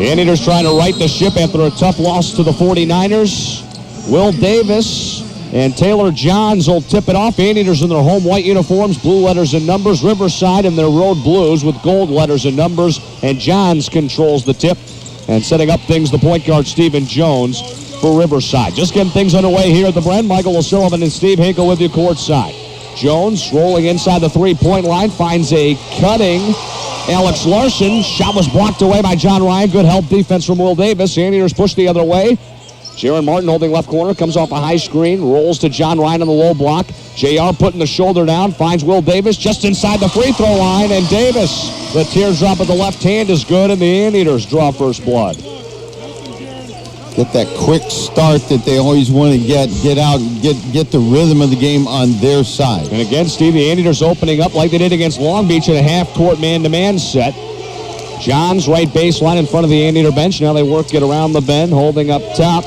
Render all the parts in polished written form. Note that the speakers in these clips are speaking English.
Anteaters trying to right the ship after a tough loss to the 49ers. Will Davis and Taylor Johns will tip it off. Anteaters in their home white uniforms, blue letters and numbers. Riverside in their road blues with gold letters and numbers. And Johns controls the tip. And setting up things, the point guard, Stephen Jones, for Riverside. Just getting things underway here at the Bren. Michael O'Sullivan and Steve Hinkle with you courtside. Jones rolling inside the three-point line, finds a cutting Alex Larson. Shot was blocked away by John Ryan. Good help defense from Will Davis. Anteaters push the other way. Jaron Martin holding left corner, comes off a high screen, rolls to John Ryan on the low block. JR putting the shoulder down, finds Will Davis just inside the free throw line, and Davis, the teardrop of the left hand is good, and the Anteaters draw first blood. Get that quick start that they always want to get out, get the rhythm of the game on their side. And again, Steve, the Anteaters opening up like they did against Long Beach in a half-court man-to-man set. Johns right baseline in front of the Anteater bench. Now they work it around the bend, holding up top.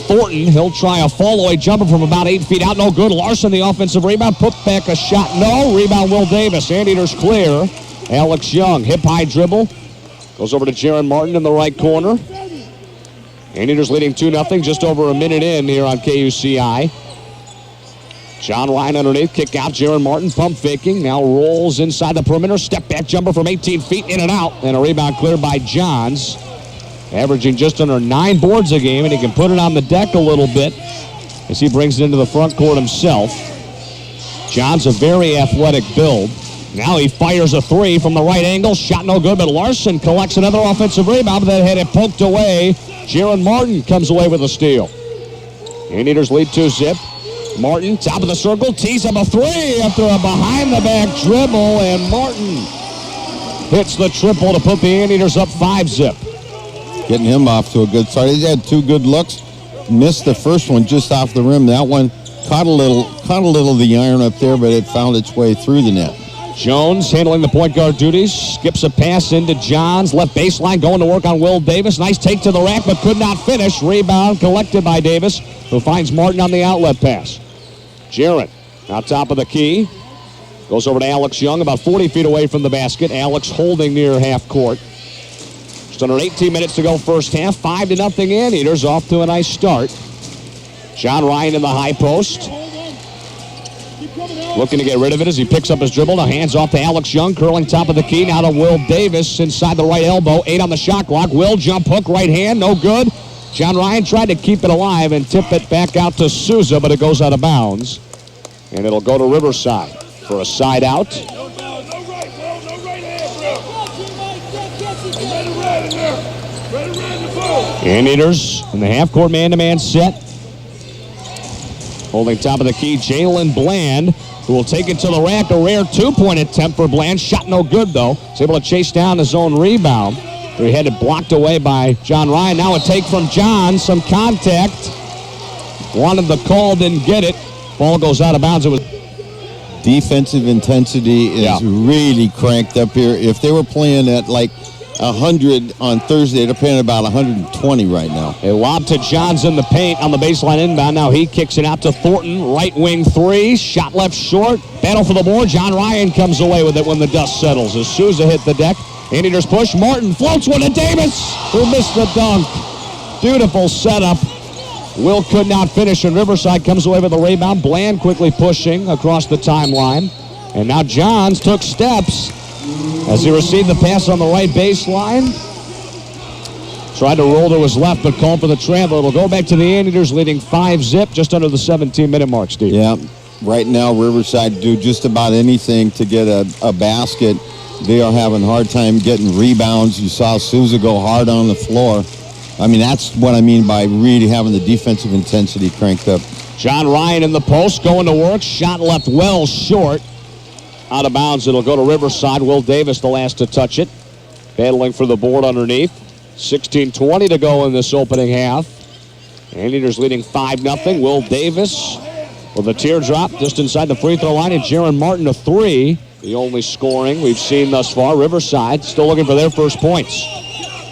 Thornton, he'll try a fall-away jumper from about 8 feet out. No good. Larson, the offensive rebound. Put back a shot. No. Rebound, Will Davis. Anteaters clear. Alex Young, hip-high dribble. Goes over to Jaron Martin in the right corner. Anteaters leading 2-0, just over a minute in here on KUCI. John Ryan underneath, kick out. Jaron Martin pump faking. Now rolls inside the perimeter. Step back jumper from 18 feet, in and out. And a rebound cleared by Johns. Averaging just under 9 boards a game, and he can put it on the deck a little bit as he brings it into the front court himself. Johns a very athletic build. Now he fires a three from the right angle. Shot no good, but Larson collects another offensive rebound, but then had it poked away. Jaron Martin comes away with a steal. Anteaters lead 2-zip. Martin, top of the circle, tees up a three after a behind-the-back dribble, and Martin hits the triple to put the Anteaters up 5-zip. Getting him off to a good start. He's had 2 good looks. Missed the first one just off the rim. That one caught a little of the iron up there, but it found its way through the net. Jones handling the point guard duties. Skips a pass into Johns. Left baseline going to work on Will Davis. Nice take to the rack, but could not finish. Rebound collected by Davis, who finds Martin on the outlet pass. Jaron out top of the key. Goes over to Alex Young, about 40 feet away from the basket. Alex holding near half court. Just under 18 minutes to go first half. 5-0 Anteaters, off to a nice start. John Ryan in the high post. Looking to get rid of it as he picks up his dribble. Now hands off to Alex Young, curling top of the key. Now to Will Davis inside the right elbow. 8 on the shot clock. Will jump hook, right hand, no good. John Ryan tried to keep it alive and tip it back out to Souza, but it goes out of bounds. And it'll go to Riverside for a side out. Anteaters in the half-court man-to-man set. Holding top of the key, Jalen Bland, who will take it to the rack. A rare 2-point attempt for Bland. Shot no good, though. He's able to chase down his own rebound. He had it blocked away by John Ryan. Now a take from John. Some contact. Wanted the call, didn't get it. Ball goes out of bounds. It was defensive intensity is really cranked up here. If they were playing at like 100 on Thursday, they're playing about 120 right now. A lob to Johns in the paint on the baseline inbound. Now he kicks it out to Thornton. Right wing three. Shot left short. Battle for the board. John Ryan comes away with it when the dust settles. As Souza hit the deck. Anteaters push. Martin floats one to Davis, who missed the dunk. Beautiful setup. Will could not finish, and Riverside comes away with a rebound. Bland quickly pushing across the timeline. And now Johns took steps as he received the pass on the right baseline. Tried to roll to his left, but called for the travel. It'll go back to the Anteaters, leading 5-zip, just under the 17-minute mark, Steve. Yeah, right now Riverside do just about anything to get a basket. They are having a hard time getting rebounds. You saw Souza go hard on the floor. I mean, that's what I mean by really having the defensive intensity cranked up. John Ryan in the post, going to work. Shot left well short. Out of bounds, it'll go to Riverside. Will Davis the last to touch it. Battling for the board underneath. 16:20 to go in this opening half. Anteaters leading 5-0. Will Davis with a teardrop just inside the free throw line. And Jaron Martin a three. The only scoring we've seen thus far. Riverside still looking for their first points.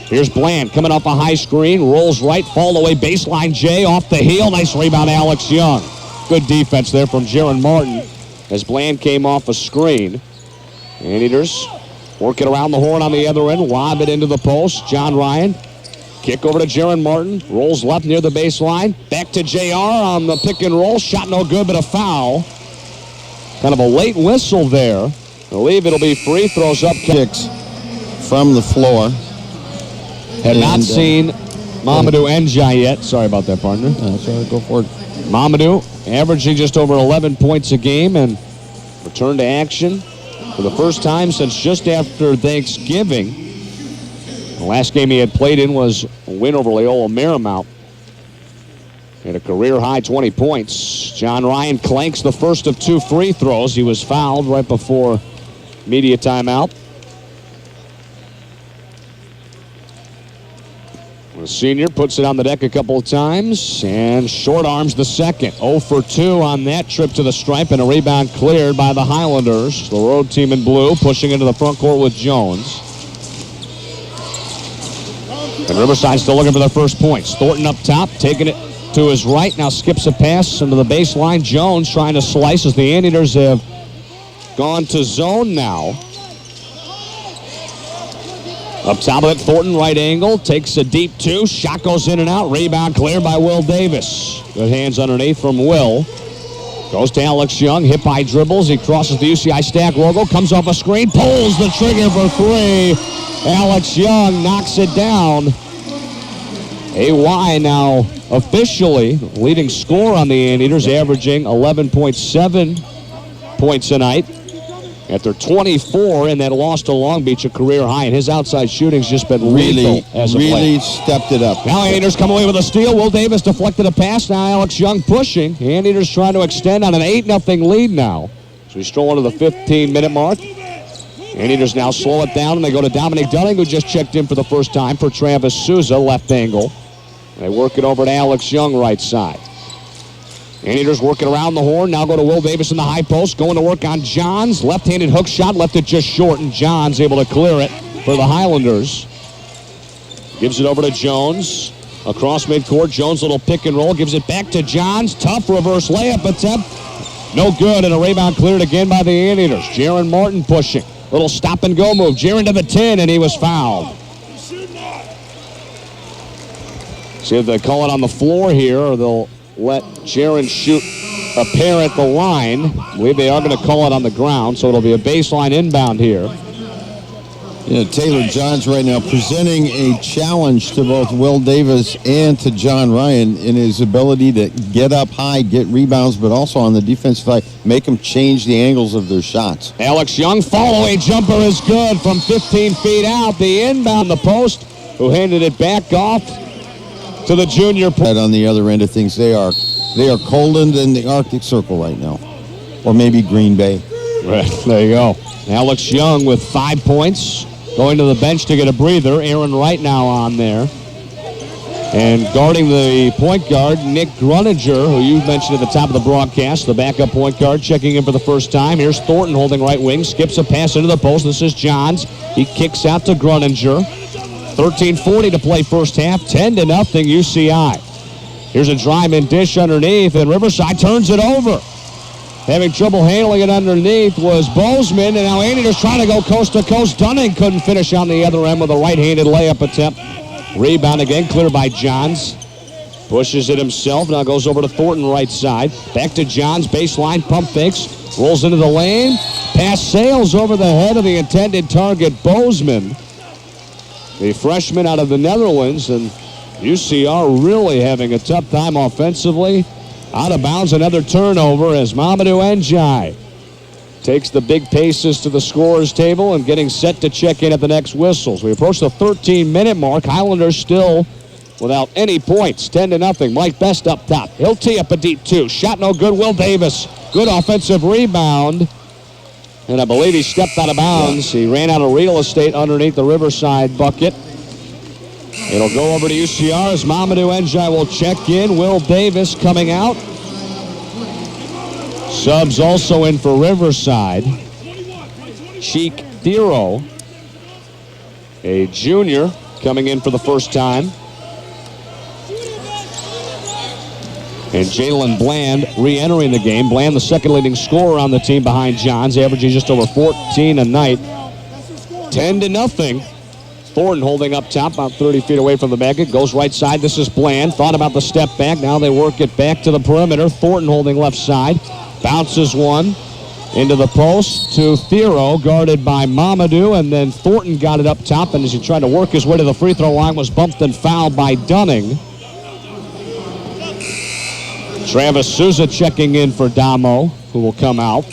Here's Bland coming off a high screen. Rolls right, fall away baseline. Jay off the heel. Nice rebound, Alex Young. Good defense there from Jaron Martin as Bland came off a screen. Anteaters Work it around the horn on the other end. Lob it into the post. John Ryan. Kick over to Jaron Martin. Rolls left near the baseline. Back to JR on the pick and roll. Shot no good, but a foul. Kind of a late whistle there. I believe it'll be free throws up. Kicks from the floor. Had not seen Mamadou Njai yet. Sorry about that, partner. Sorry, go for it. Mamadou averaging just over 11 points a game and returned to action for the first time since just after Thanksgiving. The last game he had played in was a win over Loyola Marymount. Had a career-high 20 points. John Ryan clanks the first of 2 free throws. He was fouled right before media timeout. The senior puts it on the deck a couple of times and short arms the second. 0 for 2 on that trip to the stripe, and a rebound cleared by the Highlanders. The road team in blue pushing into the front court with Jones. And Riverside still looking for their first points. Thornton up top, taking it to his right. Now skips a pass into the baseline. Jones trying to slice as the Anteaters have gone to zone now. Up top of it, Thornton, right angle, takes a deep 2. Shot goes in and out. Rebound cleared by Will Davis. Good hands underneath from Will. Goes to Alex Young. Hip high dribbles. He crosses the UCI Stack logo. Comes off a screen. Pulls the trigger for 3. Alex Young knocks it down. AY now officially leading scorer on the Anteaters, averaging 11.7 points a night. After 24 in that loss to Long Beach, a career high, and his outside shooting's just been lethal as of late. Really stepped it up. Now Anteaters come away with a steal. Will Davis deflected a pass. Now Alex Young pushing. Anteaters trying to extend on an 8-0 lead now. So we stroll into the 15-minute mark. Anteaters now slow it down, and they go to Dominic Dunning, who just checked in for the first time for Travis Souza, left angle. They work it over to Alex Young, right side. Anteaters working around the horn. Now go to Will Davis in the high post. Going to work on Johns. Left-handed hook shot. Left it just short, and Johns able to clear it for the Highlanders. Gives it over to Jones. Across midcourt. Jones little pick and roll. Gives it back to Johns. Tough reverse layup attempt. No good, and a rebound cleared again by the Anteaters. Jaron Martin pushing. Little stop and go move. Jaron to the 10, and he was fouled. See if they call it on the floor here, or they'll let Jaron shoot a pair at the line. I believe they are going to call it on the ground, so it'll be a baseline inbound here. Yeah, Taylor Johns right now presenting a challenge to both Will Davis and to John Ryan in his ability to get up high, get rebounds, but also on the defensive side, make them change the angles of their shots. Alex Young, follow-away jumper is good from 15 feet out. The inbound, the post, who handed it back off to the junior. On the other end of things, they are Colden in the Arctic Circle right now, or maybe Green Bay. Right, there you go. Alex Young with 5 points, going to the bench to get a breather. Aaron Wright now on there. And guarding the point guard, Nick Gruninger, who you mentioned at the top of the broadcast, the backup point guard, checking in for the first time. Here's Thornton holding right wing, skips a pass into the post. This is Johns. He kicks out to Gruninger. 13:40 to play first half, 10-0 UCI. Here's a drive-in dish underneath, and Riverside turns it over. Having trouble handling it underneath was Bozeman, and now Anteaters trying to go coast to coast. Dunning couldn't finish on the other end with a right-handed layup attempt. Rebound again, cleared by Johns. Pushes it himself, now goes over to Thornton right side. Back to Johns, baseline, pump fakes, rolls into the lane. Pass sails over the head of the intended target, Bozeman, the freshman out of the Netherlands, and UCR really having a tough time offensively. Out of bounds, another turnover as Mamadou Njai takes the big paces to the scorer's table and getting set to check in at the next whistles. We approach the 13-minute mark. Highlanders still without any points, 10-0. Mike Best up top. He'll tee up a deep 2. Shot no good. Will Davis, good offensive rebound. And I believe he stepped out of bounds. He ran out of real estate underneath the Riverside bucket. It'll go over to UCR as Mamadou Njai will check in. Will Davis coming out. Subs also in for Riverside. Cheick Thiero, a junior, coming in for the first time. And Jalen Bland re-entering the game. Bland, the second leading scorer on the team behind Johns, averaging just over 14 a night. 10-0. Thornton holding up top, about 30 feet away from the basket. Goes right side. This is Bland. Thought about the step back. Now they work it back to the perimeter. Thornton holding left side. Bounces one into the post to Thiero, guarded by Mamadou. And then Thornton got it up top. And as he tried to work his way to the free throw line, was bumped and fouled by Dunning. Travis Souza checking in for Damo, who will come out.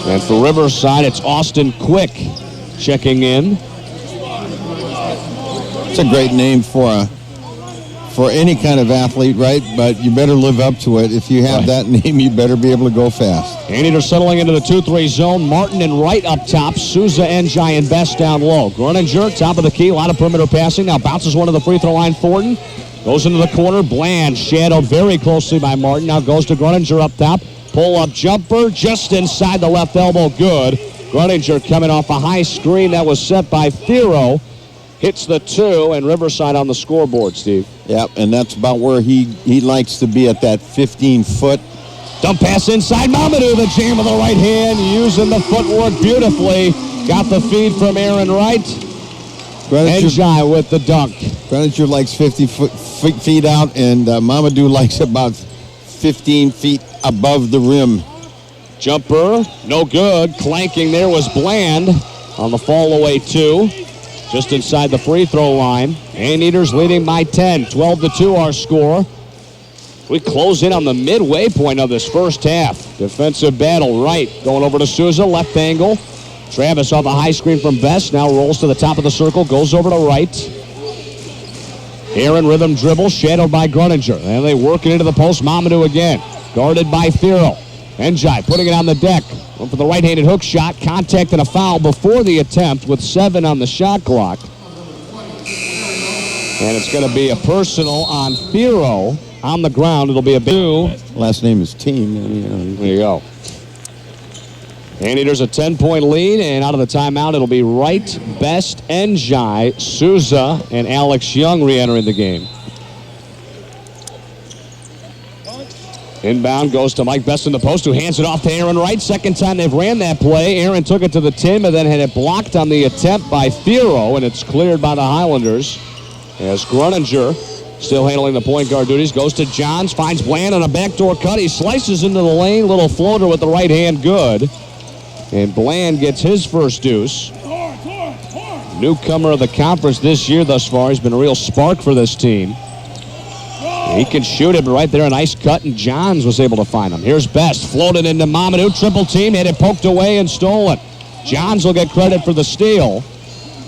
And for Riverside, it's Austin Quick checking in. It's a great name for any kind of athlete, right? But you better live up to it. If you have that name, you better be able to go fast. Anteater settling into the 2-3 zone. Martin and Wright up top. Souza, Njai, and Best down low. Gruninger, top of the key. A lot of perimeter passing. Now bounces one to the free throw line. Thornton goes into the corner. Bland shadowed very closely by Martin. Now goes to Gruninger up top. Pull-up jumper just inside the left elbow. Good. Gruninger coming off a high screen that was set by Thiero. Hits the 2, and Riverside on the scoreboard, Steve. Yep, and that's about where he likes to be, at that 15-foot. Dump pass inside. Mamadou, the jam with the right hand, using the footwork beautifully. Got the feed from Aaron Wright. Njai with the dunk. Gruninger likes 50 feet out, and Mamadou likes about 15 feet above the rim. Jumper, no good. Clanking there was Bland on the fall away 2. Just inside the free throw line. Anteaters leading by 10. 12-2 our score. We close in on the midway point of this first half. Defensive battle. Wright going over to Souza. Left angle. Travis off a high screen from Best. Now rolls to the top of the circle. Goes over to Wright. Aaron rhythm dribble. Shadowed by Gruninger. And they work it into the post. Mamadou again. Guarded by Thiero. Njai putting it on the deck. Went for the right-handed hook shot. Contact and a foul before the attempt with 7 on the shot clock. And it's going to be a personal on Thiero on the ground. It'll be a big. Last name is Team. There you go. Anteaters a 10-point lead, and out of the timeout, it'll be Wright, Best, Njai, Souza, and Alex Young re-entering the game. Inbound goes to Mike Best in the post, who hands it off to Aaron Wright. Second time they've ran that play. Aaron took it to the Tim and then had it blocked on the attempt by Thiero, and it's cleared by the Highlanders. As Gruninger, still handling the point guard duties, goes to Johns, finds Bland on a backdoor cut. He slices into the lane, little floater with the right hand, good. And Bland gets his first deuce. Newcomer of the conference this year thus far. He's been a real spark for this team. He can shoot it, but right there, a nice cut, and Johns was able to find him. Here's Best, floated into Mamadou, triple team, had it poked away and stolen. Johns will get credit for the steal.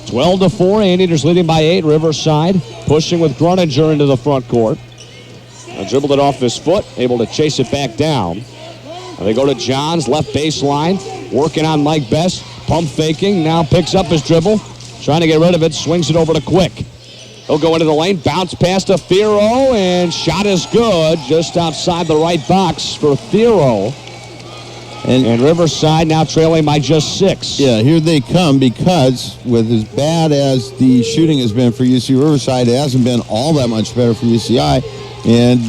12-4, Anteaters leading by 8. Riverside pushing with Gruninger into the front court. Dribbled it off his foot, able to chase it back down. And they go to Johns, left baseline, working on Mike Best, pump faking, now picks up his dribble, trying to get rid of it, swings it over to Quick. He'll go into the lane, bounce past to Thiero, and shot is good just outside the right box for Thiero. And Riverside now trailing by just 6. Yeah, here they come, because with as bad as the shooting has been for UC Riverside, it hasn't been all that much better for UCI, and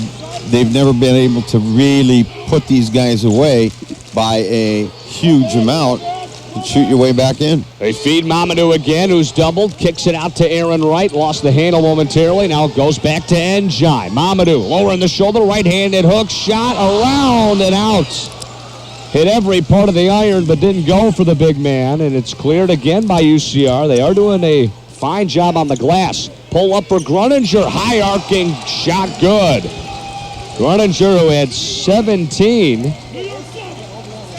they've never been able to really put these guys away by a huge amount. Shoot your way back in. They feed Mamadou again, who's doubled. Kicks it out to Aaron Wright. Lost the handle momentarily. Now it goes back to Njai. Mamadou lowering the shoulder. Right-handed hook shot. Around and out. Hit every part of the iron, but didn't go for the big man. And it's cleared again by UCR. They are doing a fine job on the glass. Pull up for Gruninger. High arcing shot good. Gruninger, who had 17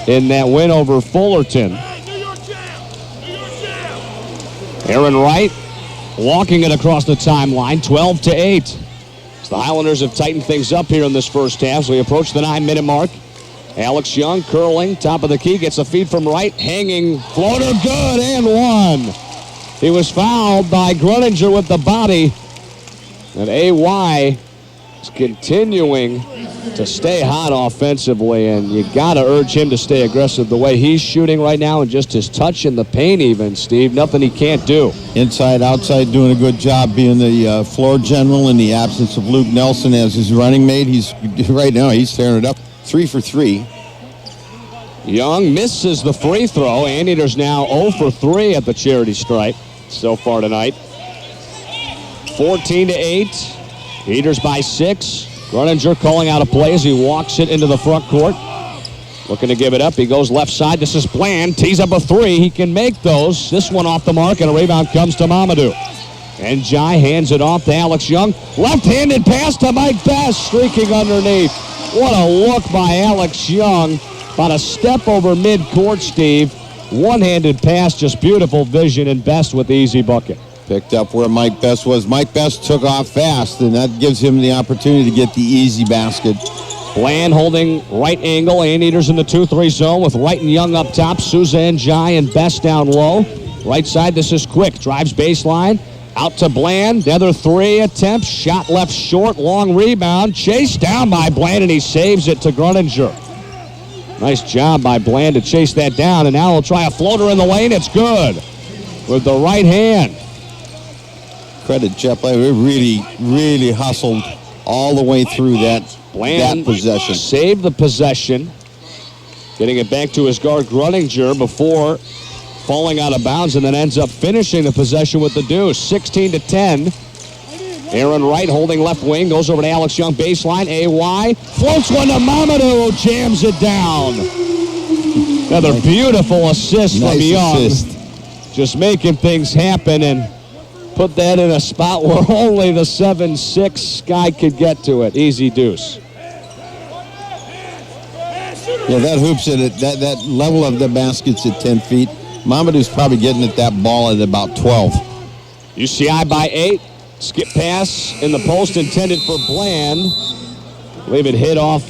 in that win over Fullerton. Aaron Wright walking it across the timeline, 12-8. So the Highlanders have tightened things up here in this first half, so we approach the 9-minute mark. Alex Young curling, top of the key, gets a feed from Wright, hanging floater, good, and one. He was fouled by Gruninger with the body. And AY is continuing to stay hot offensively, and you got to urge him to stay aggressive the way he's shooting right now, and just his touch in the paint even, Steve. Nothing he can't do. Inside, outside, doing a good job being the floor general in the absence of Luke Nelson as his running mate. Right now, he's tearing it up. 3 for 3. Young misses the free throw. Anteaters now 0 for 3 at the charity stripe so far tonight. 14-8. Eaters by 6. Gruninger calling out a play as he walks it into the front court. Looking to give it up. He goes left side. This is Bland. Tees up a 3. He can make those. This one off the mark, and a rebound comes to Mamadou. And Jai hands it off to Alex Young. Left-handed pass to Mike Best, streaking underneath. What a look by Alex Young. About a step over midcourt, Steve. One-handed pass, just beautiful vision, and Best with the easy bucket. Picked up where Mike Best was. Mike Best took off fast, and that gives him the opportunity to get the easy basket. Bland holding right angle. Anteaters in the 2-3 zone with Wright and Young up top. Souza and Jai and Best down low. Right side, this is Quick. Drives baseline. Out to Bland. The other 3 attempts. Shot left short. Long rebound. Chased down by Bland, and he saves it to Gruninger. Nice job by Bland to chase that down, and now he'll try a floater in the lane. It's good with the right hand. Credit Jeff. We really hustled all the way through that possession. Saved the possession. Getting it back to his guard, Gruninger, before falling out of bounds, and then ends up finishing the possession with the deuce. 16-10. Aaron Wright holding left wing, goes over to Alex Young, baseline, AY, floats one to Mamadou, jams it down. Another beautiful assist from Young. Just making things happen and put that in a spot where only the 7'6" guy could get to it. Easy deuce. Yeah, that hoop's at it. That level of the basket's at 10 feet. Mamadou's probably getting at that ball at about 12. UCI by 8. Skip pass in the post intended for Bland. I believe it hit off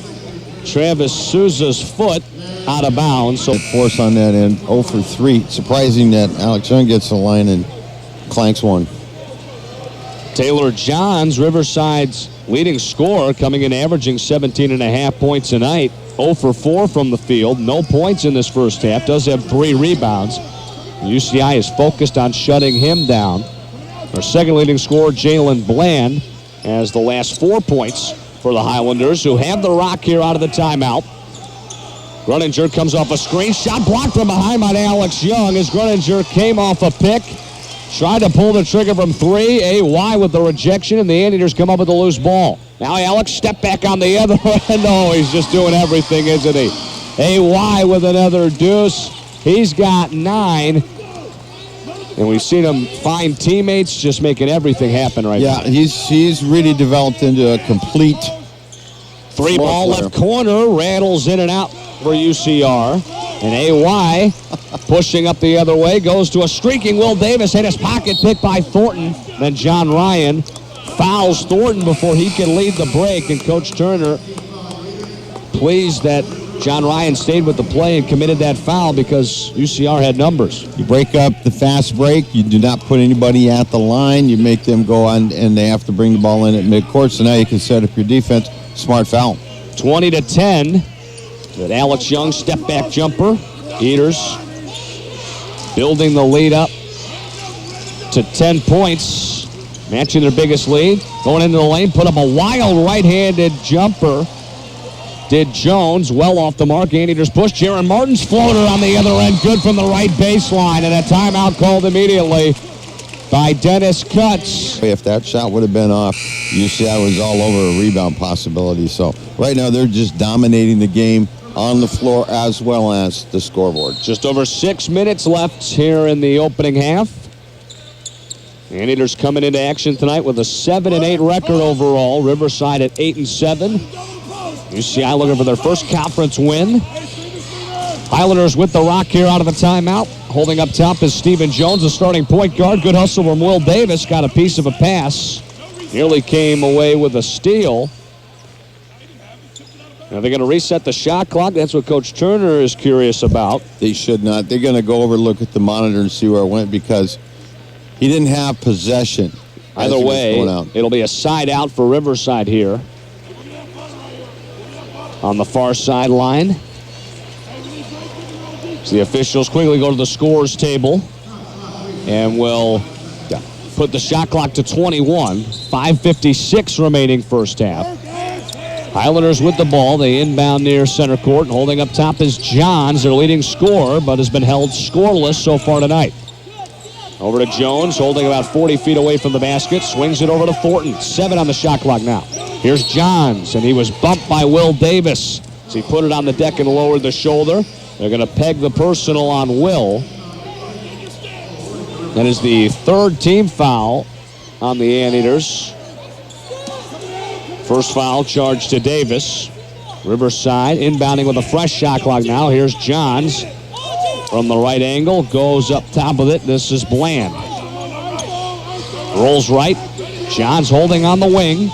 Travis Souza's foot out of bounds. So force on that end, 0 for 3. Surprising that Alex Young gets the line and clanks one. Taylor Johns, Riverside's leading scorer, coming in averaging 17.5 points a night. 0 for 4 from the field. No points in this first half. Does have 3 rebounds. UCI is focused on shutting him down. Our second leading scorer, Jalen Bland, has the last 4 points for the Highlanders, who have the rock here out of the timeout. Gruninger comes off a screen. Shot blocked from behind by Alex Young as Gruninger came off a pick. Tried to pull the trigger from 3. AY with the rejection, and the Anteaters come up with a loose ball. Now Alex, step back on the other end. Oh, he's just doing everything, isn't he? AY with another deuce. He's got 9. And we've seen him find teammates, just making everything happen right now. Yeah, he's really developed into a complete 3-ball left corner, rattles in and out for UCR. And AY pushing up the other way, goes to a streaking Will Davis, hit his pocket pick by Thornton. Then John Ryan fouls Thornton before he can lead the break. And Coach Turner pleased that John Ryan stayed with the play and committed that foul because UCR had numbers. You break up the fast break. You do not put anybody at the line. You make them go on, and they have to bring the ball in at midcourt. So now you can set up your defense. Smart foul. 20-10. That Alex Young step-back jumper. Eaters building the lead up to 10 points. Matching their biggest lead. Going into the lane, put up a wild right-handed jumper. Did Jones, well off the mark. Anteaters push. Jaron Martin's floater on the other end. Good from the right baseline. And a timeout called immediately by Dennis Cutts. If that shot would have been off, UCI was all over a rebound possibility. So right now they're just dominating the game on the floor as well as the scoreboard. Just over 6 minutes left here in the opening half. Anteaters coming into action tonight with a 7-8 record overall. Riverside at 8-7. UCI looking for their first conference win. Highlanders with the rock here out of the timeout. Holding up top is Stephen Jones, the starting point guard. Good hustle from Will Davis. Got a piece of a pass. Nearly came away with a steal. Now they're going to reset the shot clock. That's what Coach Turner is curious about. They should not. They're going to go over, look at the monitor, and see where it went because he didn't have possession. Either way, it'll be a side out for Riverside here. On the far sideline. So the officials quickly go to the scores table and will put the shot clock to 21. 5:56 remaining first half. Highlanders with the ball. They inbound near center court. Holding up top is Johns, their leading scorer, but has been held scoreless so far tonight. Over to Jones, holding about 40 feet away from the basket. Swings it over to Thornton. 7 on the shot clock now. Here's Johns, and he was bumped by Will Davis. So he put it on the deck and lowered the shoulder. They're going to peg the personal on Will. That is the third team foul on the Anteaters. First foul charged to Davis. Riverside inbounding with a fresh shot clock now. Here's Johns from the right angle. Goes up top of it. This is Bland. Rolls right. Johns holding on the wing.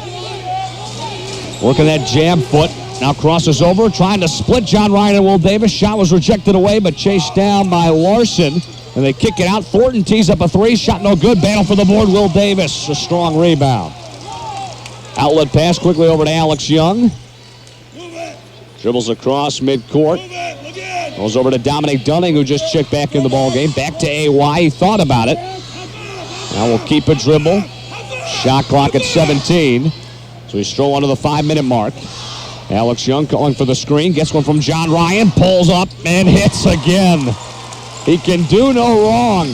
Working that jab foot. Now crosses over. Trying to split John Ryan and Will Davis. Shot was rejected away, but chased down by Larson. And they kick it out. Thornton tees up a 3. Shot no good. Battle for the board. Will Davis. A strong rebound. Outlet pass quickly over to Alex Young. Dribbles across midcourt. Goes over to Dominic Dunning, who just checked back in the ball game. Back to AY. He thought about it. Now we'll keep a dribble. Shot clock at 17. So we stroll under the 5-minute mark. Alex Young calling for the screen. Gets one from John Ryan. Pulls up and hits again. He can do no wrong.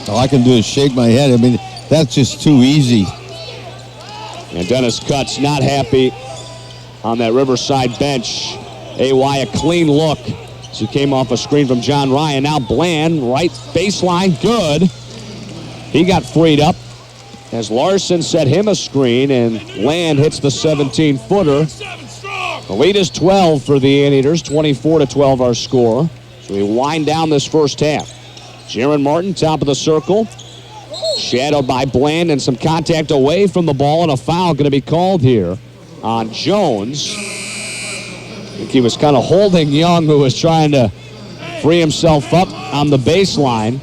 All I can do is shake my head. I mean, that's just too easy. And Dennis Cutts not happy on that Riverside bench. AY a clean look. So he came off a screen from John Ryan. Now Bland, right baseline, good. He got freed up as Larson set him a screen, and Bland hits the 17-footer. The lead is 12 for the Anteaters, 24-12 our score. So we wind down this first half. Jaron Martin, top of the circle. Shadowed by Bland, and some contact away from the ball, and a foul going to be called here on Jones. I think he was kind of holding Young, who was trying to free himself up on the baseline.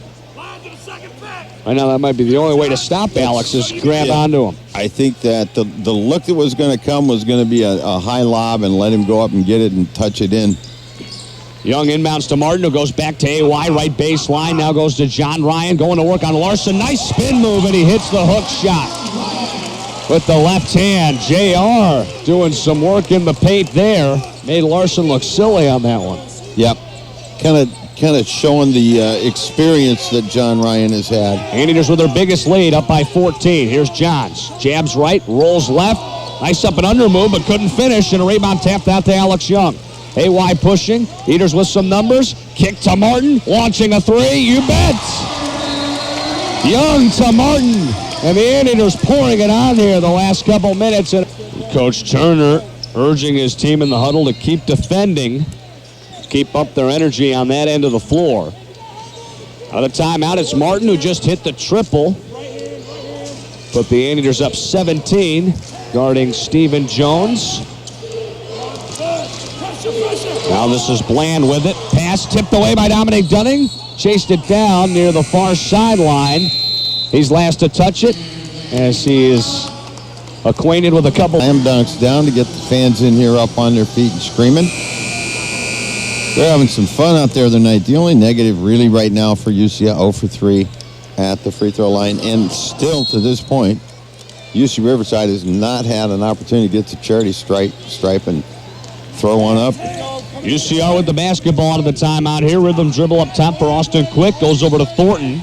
I know that might be the only way to stop Alex is grab onto him. I think that the look that was going to come was going to be a high lob and let him go up and get it and touch it in. Young inbounds to Martin, who goes back to AY, right baseline. Now goes to John Ryan, going to work on Larson. Nice spin move, and he hits the hook shot with the left hand. JR doing some work in the paint there. Made Larson look silly on that one. Yep. Kind of showing the experience that John Ryan has had. Anteaters with their biggest lead, up by 14. Here's Johns. Jabs right, rolls left. Nice up and under move, but couldn't finish, and a rebound tapped out to Alex Young. AY pushing. Eaters with some numbers. Kick to Martin. Launching a 3. You bet. Young to Martin. And the Anteaters pouring it on here the last couple minutes. And Coach Turner urging his team in the huddle to keep defending. Keep up their energy on that end of the floor. Out of the timeout, it's Martin, who just hit the triple. Put the Anteaters up 17, guarding Stephen Jones. Now this is Bland with it. Pass tipped away by Dominic Dunning. Chased it down near the far sideline. He's last to touch it as he is acquainted with a couple. Slam dunks down to get the fans in here up on their feet and screaming. They're having some fun out there tonight. The only negative really right now for UCI, 0 for 3 at the free throw line. And still to this point, UC Riverside has not had an opportunity to get to charity stripe and throw one up. UCR with the basketball out of the timeout here. Rhythm dribble up top for Austin Quick. Goes over to Thornton.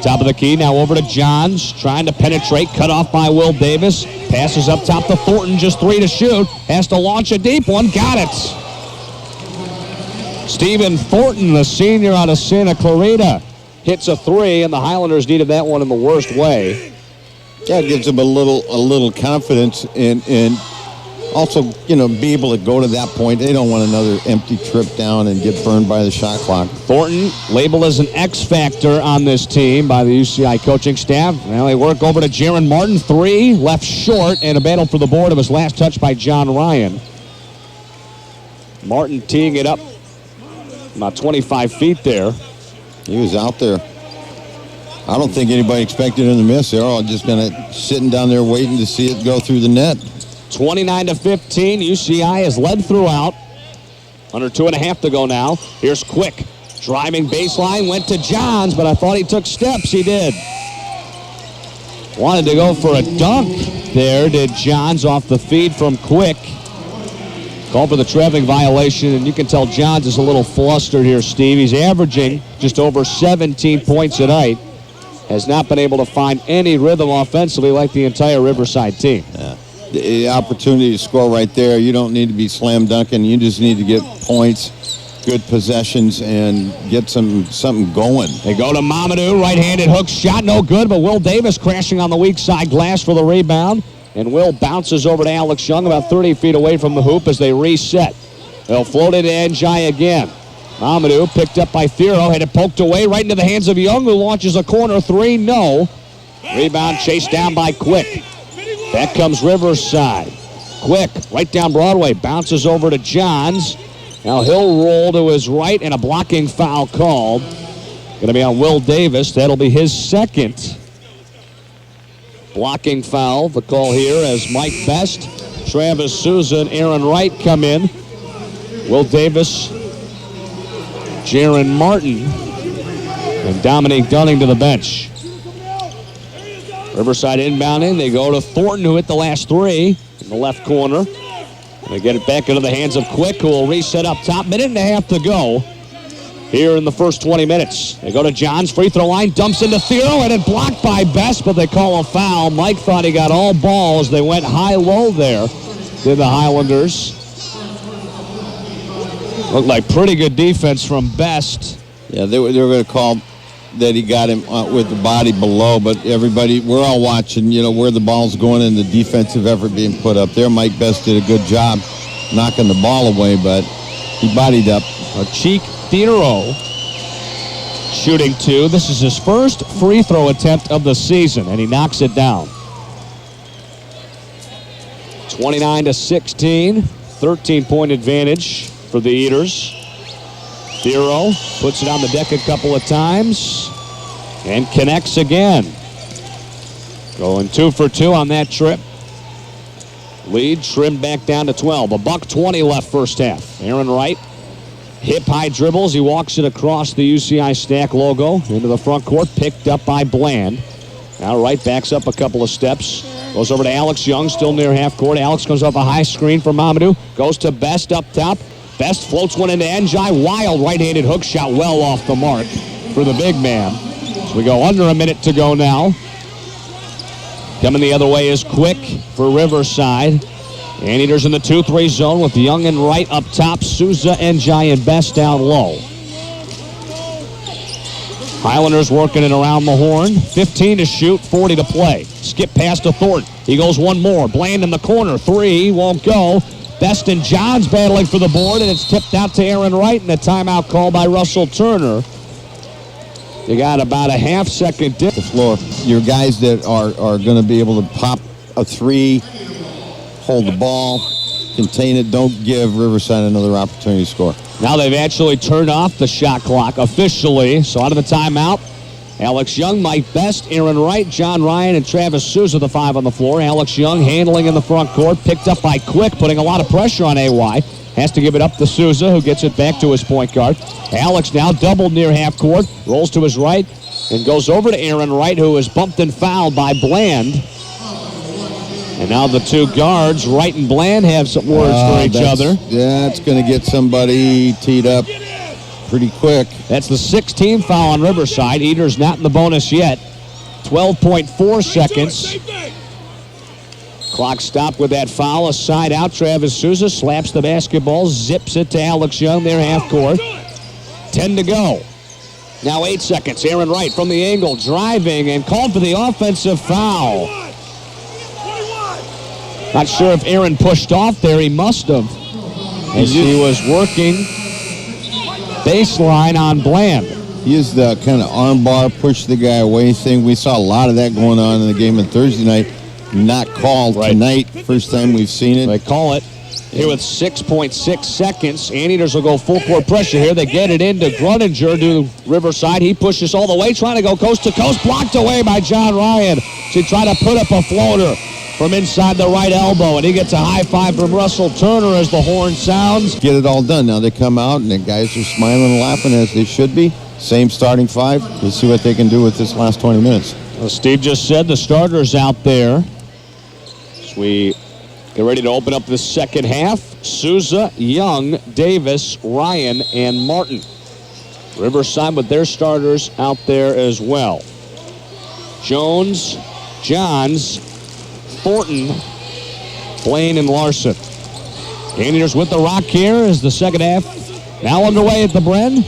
Top of the key, now over to Johns. Trying to penetrate, cut off by Will Davis. Passes up top to Thornton, just 3 to shoot. Has to launch a deep one, got it. Stephen Thornton, the senior out of Santa Clarita, hits a 3, and the Highlanders needed that one in the worst way. Yeah, it gives them a little confidence and also, be able to go to that point. They don't want another empty trip down and get burned by the shot clock. Thornton labeled as an X factor on this team by the UCI coaching staff. Now they work over to Jaron Martin, 3, left short, and a battle for the board. It was last touched by John Ryan. Martin teeing it up about 25 feet there. He was out there. I don't think anybody expected him to miss. They're all just sitting down there waiting to see it go through the net. 29-15. UCI has led throughout. Under 2.5 to go now. Here's Quick. Driving baseline, went to Johns, but I thought he took steps. He did. Wanted to go for a dunk. there did Johns off the feed from Quick. Called for the traveling violation, and you can tell Johns is a little flustered here, Steve. He's averaging just over 17 points a night. Has not been able to find any rhythm offensively like the entire Riverside team. Yeah. The opportunity to score right there, you don't need to be slam dunking. You just need to get points, good possessions, and get something going. They go to Mamadou, right-handed hook shot, no good, but Will Davis crashing on the weak side glass for the rebound. And Will bounces over to Alex Young about 30 feet away from the hoop as they reset. They'll float it to Njai again. Mamadou picked up by Thiero, had it poked away right into the hands of Young, who launches a corner three, no. Rebound chased down by Quick. Back comes Riverside. Quick, right down Broadway, bounces over to Johns. Now he'll roll to his right, and a blocking foul called. Going to be on Will Davis. That'll be his second blocking foul. The call here as Mike Best, Travis Souza, and Aaron Wright come in. Will Davis, Jaron Martin, and Dominique Dunning to the bench. Riverside inbounding. They go to Thornton, who hit the last three in the left corner. They get it back into the hands of Quick, who will reset up top. Minute and a half to go here in the first 20 minutes. They go to Johns, free throw line, dumps into Thiero, and it blocked by Best, but they call a foul. Mike thought he got all balls. They went high-low there, did the Highlanders. Looked like pretty good defense from Best. Yeah, they were going to call that he got him with the body below, but everybody, we're all watching, where the ball's going and the defensive effort being put up there. Mike Best did a good job knocking the ball away, but he bodied up. Cheick Thiero shooting two. This is his first free throw attempt of the season, and he knocks it down. 29-16, 13-point advantage for the Eaters. Thiero puts it on the deck a couple of times and connects again. Going 2 for 2 on that trip. Lead trimmed back down to 12. $1:20 left first half. Aaron Wright, hip-high dribbles. He walks it across the UCI Stack logo into the front court, picked up by Bland. Now Wright backs up a couple of steps. Goes over to Alex Young, still near half court. Alex comes off a high screen for Mamadou. Goes to Best up top. Best floats one into Njai. Wild right-handed hook shot well off the mark for the big man. So we go under a minute to go now. Coming the other way is Quick for Riverside. Anteaters in the 2-3 zone with Young and Wright up top. Souza, Njai, and Best down low. Highlanders working it around the horn. 15 to shoot, 40 to play. Skip pass to Thornton. He goes one more. Bland in the corner. Three won't go. Best and Johns battling for the board, and it's tipped out to Aaron Wright, and a timeout call by Russell Turner. You got about a half-second dip. The floor. Your guys that are going to be able to pop a three, hold the ball, contain it, don't give Riverside another opportunity to score. Now they've actually turned off the shot clock officially, so out of the timeout, Alex Young, Mike Best, Aaron Wright, John Ryan, and Travis Souza, the 5 on the floor. Alex Young handling in the front court, picked up by Quick, putting a lot of pressure on AY. Has to give it up to Souza, who gets it back to his point guard. Alex now doubled near half court, rolls to his right, and goes over to Aaron Wright, who is bumped and fouled by Bland. And now the two guards, Wright and Bland, have some words for each other. Yeah, it's going to get somebody teed up pretty quick. That's the 16th foul on Riverside. Eaters not in the bonus yet. 12.4 seconds. Clock stopped with that foul. A side out. Travis Souza slaps the basketball, zips it to Alex Young, their half court. 10 to go. Now 8 seconds. Aaron Wright from the angle, driving and called for the offensive foul. Not sure if Aaron pushed off there. He must have, as he was working baseline on Bland. He is the kind of armbar, push the guy away thing. We saw a lot of that going on in the game on Thursday night. Not called tonight. First time we've seen it. They call it here with 6.6 seconds. Anteaters will go full court pressure here. They get it into Gruninger to Riverside. He pushes all the way, trying to go coast to coast. Blocked away by John Ryan. So he tried to put up a floater from inside the right elbow, and he gets a high five from Russell Turner as the horn sounds. Get it all done. Now they come out, and the guys are smiling and laughing as they should be. Same starting 5. We'll see what they can do with this last 20 minutes. Well, Steve just said the starters out there. As we get ready to open up the second half, Souza, Young, Davis, Ryan, and Martin. Riverside with their starters out there as well. Jones, Johns, Thornton, Blaine, and Larson. Anteaters with the rock here as the second half now underway at the Bren.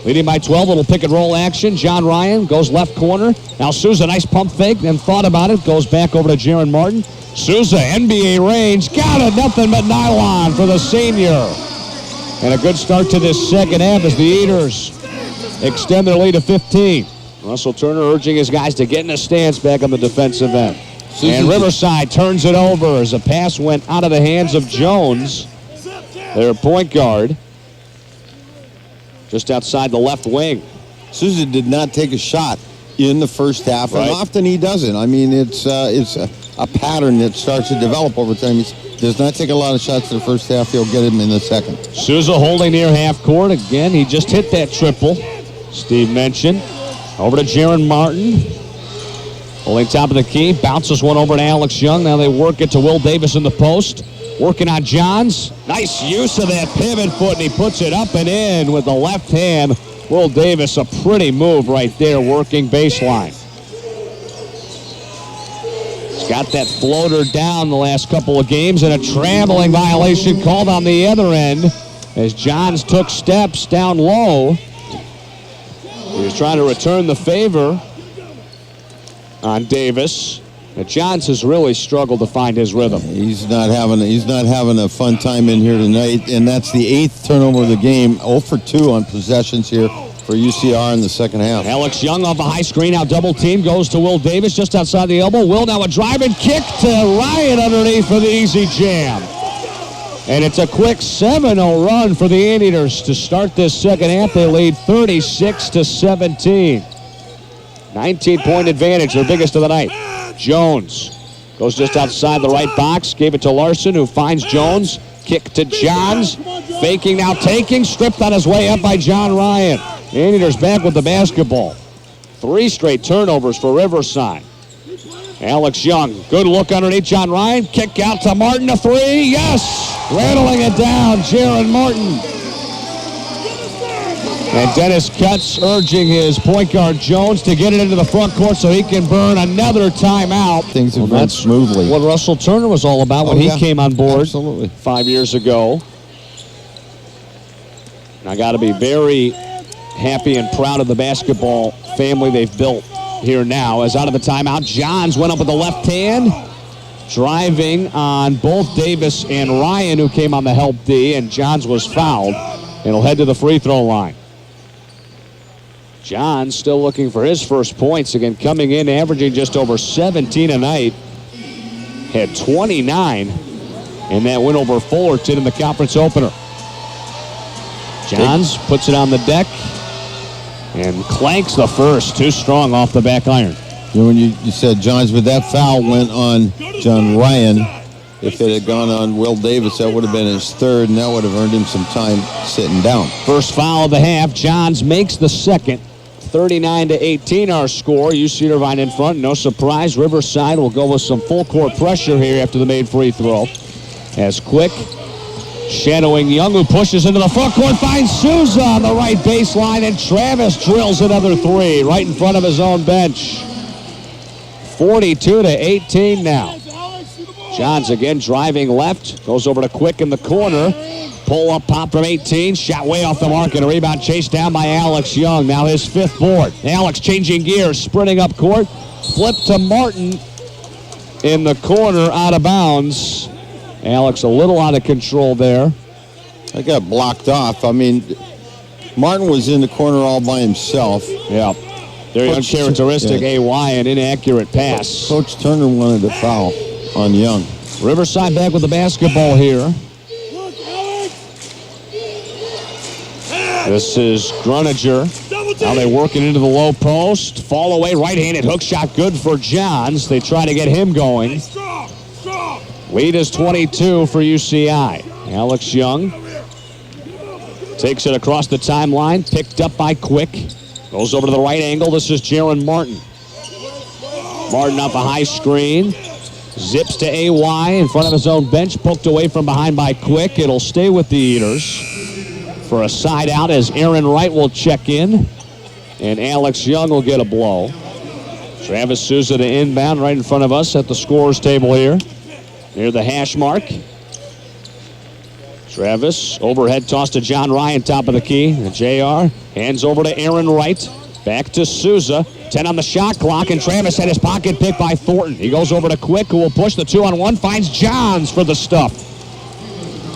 Leading by 12, little pick and roll action. John Ryan goes left corner. Now Souza, nice pump fake, then thought about it. Goes back over to Jaron Martin. Souza, NBA range. Got it, nothing but nylon for the senior. And a good start to this second half as the Eaters extend their lead to 15. Russell Turner urging his guys to get in a stance back on the defensive end. And Riverside turns it over as a pass went out of the hands of Jones, their point guard, just outside the left wing. Souza did not take a shot in the first half, and often he doesn't. I mean, it's a pattern that starts to develop over time. He does not take a lot of shots in the first half. He'll get him in the second. Souza holding near half court. Again, he just hit that triple Steve mentioned. Over to Jaron Martin. Holding top of the key. Bounces one over to Alex Young. Now they work it to Will Davis in the post. Working on Johns. Nice use of that pivot foot, and he puts it up and in with the left hand. Will Davis, a pretty move right there, working baseline. He's got that floater down the last couple of games, and a traveling violation called on the other end as Johns took steps down low. He was trying to return the favor on Davis. But Johns has really struggled to find his rhythm. He's not having a fun time in here tonight, and that's the 8th turnover of the game. 0 for 2 on possessions here for UCR in the second half. Alex Young off a high screen, now double team, goes to Will Davis just outside the elbow. Will now a driving kick to Ryan underneath for the easy jam. And it's a quick 7-0 run for the Anteaters to start this second half. They lead 36-17. 19-point advantage, their biggest of the night. Jones goes just outside the right box, gave it to Larson, who finds Jones. Kick to Johns, faking now taking, stripped on his way up by John Ryan. Anteaters back with the basketball. 3 straight turnovers for Riverside. Alex Young, good look underneath John Ryan. Kick out to Martin, a 3, yes! Rattling it down, Jaron Martin. And Dennis Cutts urging his point guard Jones to get it into the front court so he can burn another timeout. Things have gone smoothly. What Russell Turner was all about when he came on board. Absolutely. 5 years ago. And I got to be very happy and proud of the basketball family they've built here now. As out of the timeout, Johns went up with the left hand, driving on both Davis and Ryan, who came on the help D, and Johns was fouled. And he'll head to the free throw line. Johns still looking for his first points. Again, coming in, averaging just over 17 a night. Had 29 in that win over Fullerton in the conference opener. Johns puts it on the deck and clanks the first. Too strong off the back iron. You know, when you said Johns, but that foul went on John Ryan. If it had gone on Will Davis, that would have been his third, and that would have earned him some time sitting down. First foul of the half. Johns makes the second. 39-18 our score. UC Irvine in front. No surprise, Riverside will go with some full court pressure here after the made free throw. As Quick shadowing Young, who pushes into the front court, finds Souza on the right baseline, and Travis drills another 3 right in front of his own bench. 42-18 now. Johns again driving left, goes over to Quick in the corner. Pull up pop from 18, shot way off the mark, and a rebound chased down by Alex Young. Now his 5th board. Alex changing gears, sprinting up court. Flip to Martin in the corner, out of bounds. Alex a little out of control there. I got blocked off. I mean, Martin was in the corner all by himself. Yeah. Very uncharacteristic AY, an inaccurate pass. Coach Turner wanted a foul on Young. Riverside back with the basketball here. This is Gruninger. Now they work it into the low post. Fall away, right-handed hook shot, good for Johns. They try to get him going. Lead is 22 for UCI. Alex Young takes it across the timeline, picked up by Quick. Goes over to the right angle. This is Jaron Martin. Martin up a high screen. Zips to AY in front of his own bench, poked away from behind by Quick. It'll stay with the Eaters for a side out as Aaron Wright will check in, and Alex Young will get a blow. Travis Souza to inbound right in front of us at the scorer's table here, near the hash mark. Travis, overhead toss to John Ryan, top of the key. And JR hands over to Aaron Wright. Back to Souza. 10 on the shot clock, and Travis had his pocket picked by Thornton. He goes over to Quick, who will push the 2-on-1, finds Johns for the stuff.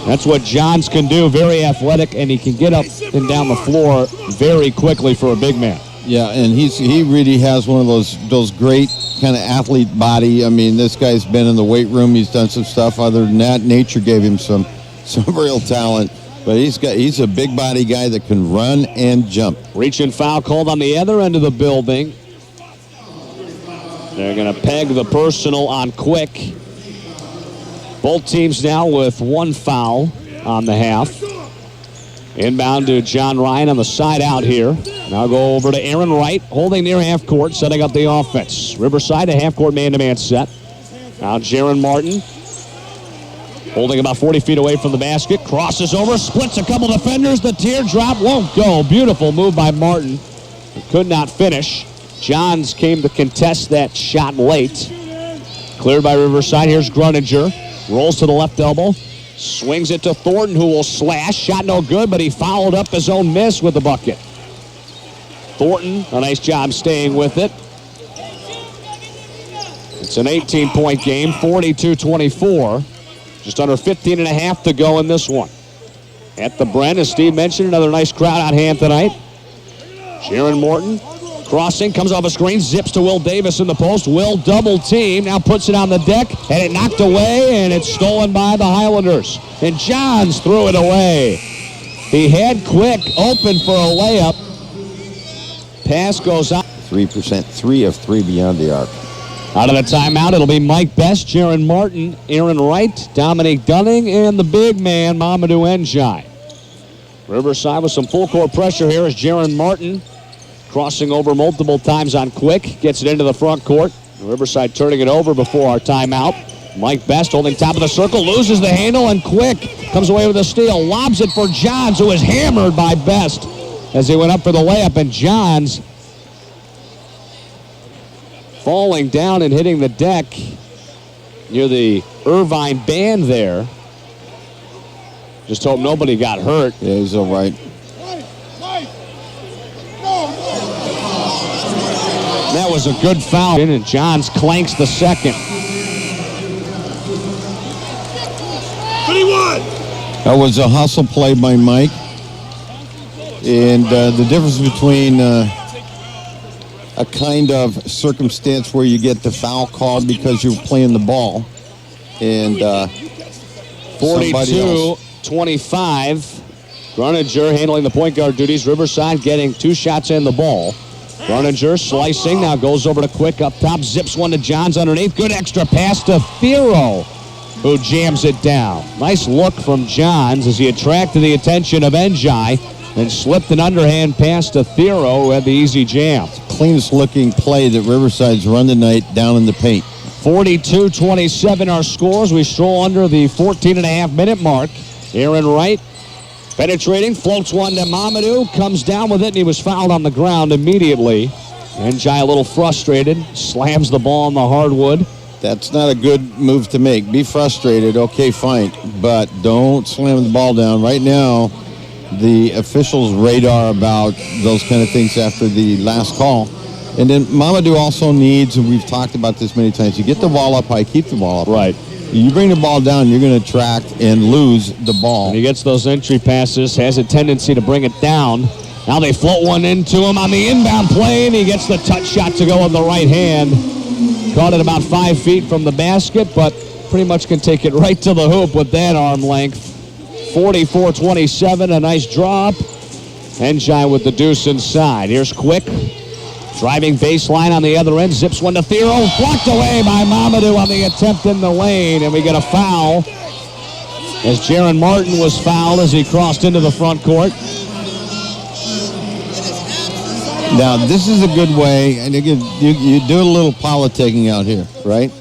That's what Johns can do, very athletic, and he can get up and down the floor very quickly for a big man. Yeah, and he really has one of those great kind of athlete body. I mean, this guy's been in the weight room. He's done some stuff. Other than that, nature gave him some real talent. But he's a big body guy that can run and jump. Reach and foul called on the other end of the building. They're going to peg the personal on Quick. Both teams now with one foul on the half. Inbound to John Ryan on the side out here. Now go over to Aaron Wright, holding near half court, setting up the offense. Riverside, a half court man-to-man set. Now Jaron Martin, holding about 40 feet away from the basket, crosses over, splits a couple defenders. The teardrop won't go. Beautiful move by Martin. Could not finish. Johns came to contest that shot late. Cleared by Riverside. Here's Gruninger. Rolls to the left elbow. Swings it to Thornton, who will slash. Shot no good, but he fouled up his own miss with the bucket. Thornton, a nice job staying with it. It's an 18-point game, 42-24. Just under 15 and a half to go in this one. At the Brent, as Steve mentioned, another nice crowd out hand tonight. Jaron Morton crossing, comes off a screen, zips to Will Davis in the post. Will double team, now puts it on the deck, and it knocked away, and it's stolen by the Highlanders. And Johns threw it away. He had Quick open for a layup. Pass goes out. 3%, 3 of 3 beyond the arc. Out of the timeout, it'll be Mike Best, Jaron Martin, Aaron Wright, Dominique Dunning, and the big man, Mamadou Njai. Riverside with some full court pressure here as Jaron Martin crossing over multiple times on Quick, gets it into the front court. Riverside turning it over before our timeout. Mike Best holding top of the circle, loses the handle, and Quick comes away with a steal, lobs it for Johns, who is hammered by Best as he went up for the layup, and Johns falling down and hitting the deck near the Irvine band there. Just hope nobody got hurt. Yeah, he's all right. That was a good foul, and Johns clanks the second. 21. That was a hustle play by Mike. And the difference between a kind of circumstance where you get the foul called because you're playing the ball and 42-25. Gruninger handling the point guard duties. Riverside getting 2 shots in the ball. Gruninger slicing, now goes over to Quick up top, zips one to Johns underneath. Good extra pass to Thiero, who jams it down. Nice look from Johns as he attracted the attention of Njai and slipped an underhand pass to Thiero, who had the easy jam. Cleanest looking play that Riverside's run tonight down in the paint. 42-27 our scores. We stroll under the 14.5-minute mark. Aaron Wright penetrating, floats one to Mamadou, comes down with it, and he was fouled on the ground immediately. Njai a little frustrated, slams the ball on the hardwood. That's not a good move to make. Be frustrated, okay, fine, but don't slam the ball down. Right now, the officials' radar about those kind of things after the last call. And then Mamadou also needs, and we've talked about this many times, you get the ball up high, keep the ball up. Right. You bring the ball down, you're going to attract and lose the ball. When he gets those entry passes, has a tendency to bring it down. Now they float one into him on the inbound play, and he gets the touch shot to go with the right hand. Caught it about 5 feet from the basket, but pretty much can take it right to the hoop with that arm length. 44-27, a nice draw up. Njai with the deuce inside. Here's Quick. Driving baseline on the other end, zips one to Thiero, blocked away by Mamadou on the attempt in the lane, and we get a foul as Jaron Martin was fouled as he crossed into the front court. Now, this is a good way, and you do a little politicking out here, right?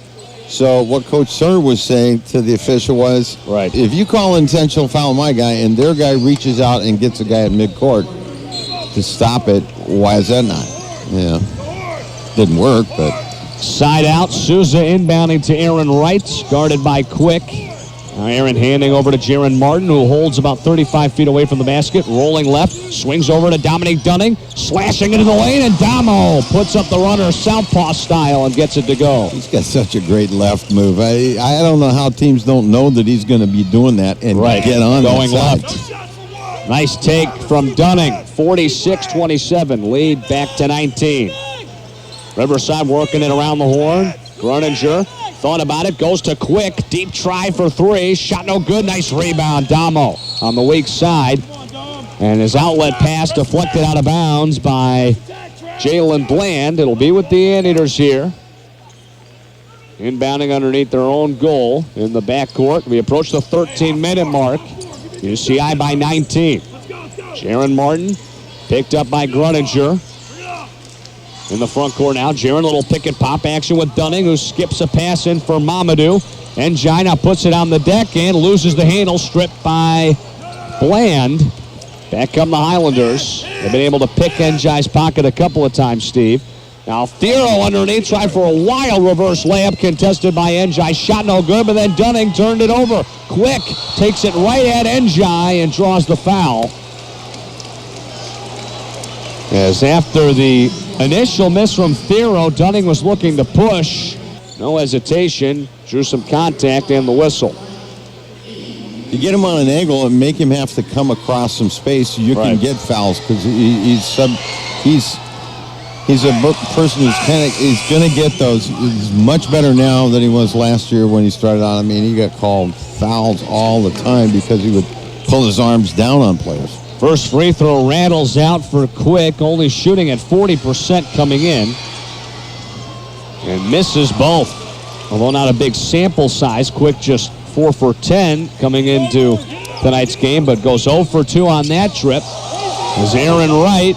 So what Coach Cerner was saying to the official was, Right. if you call intentional foul on my guy and their guy reaches out and gets a guy at midcourt to stop it, why is that not? Yeah. Didn't work, but... Side out, Souza inbounding to Aaron Wright, guarded by Quick. Now Aaron handing over to Jaron Martin, who holds about 35 feet away from the basket. Rolling left, swings over to Dominique Dunning, slashing into the lane, and Damo puts up the runner southpaw style and gets it to go. He's got such a great left move. I don't know how teams don't know that he's going to be doing that and get on going that left. Nice take from Dunning. 46-27, lead back to 19. Riverside working it around the horn. Gruninger thought about it, goes to Quick. Deep try for three. Shot no good. Nice rebound. Damo on the weak side. And his outlet pass deflected out of bounds by Jalen Bland. It'll be with the Anteaters here. Inbounding underneath their own goal in the backcourt. We approach the 13-minute mark. UCI by 19. Jaron Martin picked up by Gruninger. In the front court now, Jaron, little pick and pop action with Dunning, who skips a pass in for Mamadou. And Gina puts it on the deck and loses the handle, stripped by Bland. Back come the Highlanders. They've been able to pick Njai's pocket a couple of times, Steve. Now Thiero underneath, tried for a wild reverse layup, contested by Njai. Shot no good, but then Dunning turned it over. Quick takes it right at Njai and draws the foul. As after the initial miss from Thiero, Dunning was looking to push. No hesitation. Drew some contact and the whistle. You get him on an angle and make him have to come across some space, you can get fouls because he's a person he's going to get those. He's much better now than he was last year when he started out. I mean, he got called fouls all the time because he would pull his arms down on players. First free throw rattles out for Quick, only shooting at 40% coming in. And misses both. Although not a big sample size, Quick just 4 for 10 coming into tonight's game, but goes 0 for 2 on that trip. As Aaron Wright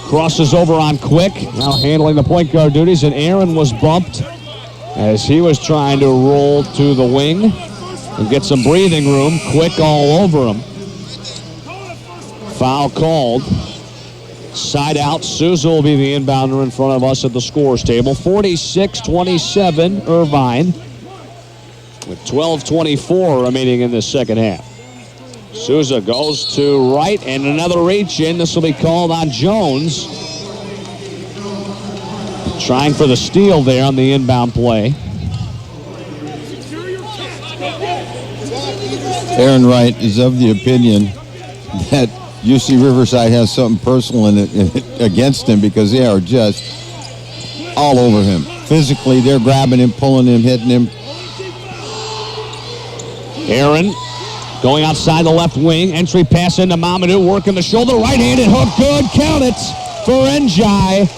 crosses over on Quick, now handling the point guard duties, and Aaron was bumped as he was trying to roll to the wing and get some breathing room. Quick all over him. Foul called. Side out. Souza will be the inbounder in front of us at the scores table. 46-27 Irvine with 12:24 remaining in the second half. Souza goes to right and another reach in. This will be called on Jones. Trying for the steal there on the inbound play. Aaron Wright is of the opinion that UC Riverside has something personal in it against him because they are just all over him. Physically, they're grabbing him, pulling him, hitting him. Aaron going outside the left wing. Entry pass into Mamadou, working the shoulder. Right-handed hook, good. Count it for Njai.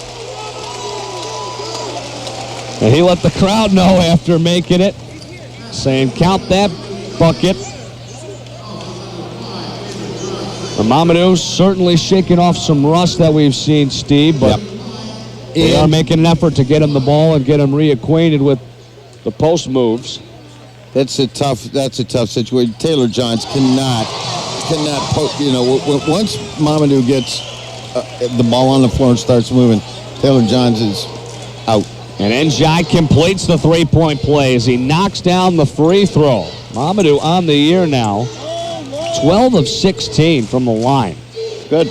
And he let the crowd know after making it, saying, count that bucket. Mamadou certainly shaking off some rust that we've seen, Steve, but they are making an effort to get him the ball and get him reacquainted with the post moves. That's a tough situation. Taylor Johns cannot poke. You know, once Mamadou gets the ball on the floor and starts moving, Taylor Johns is out. And Njai completes the three-point play as he knocks down the free throw. Mamadou on the year now. 12 of 16 from the line. Good.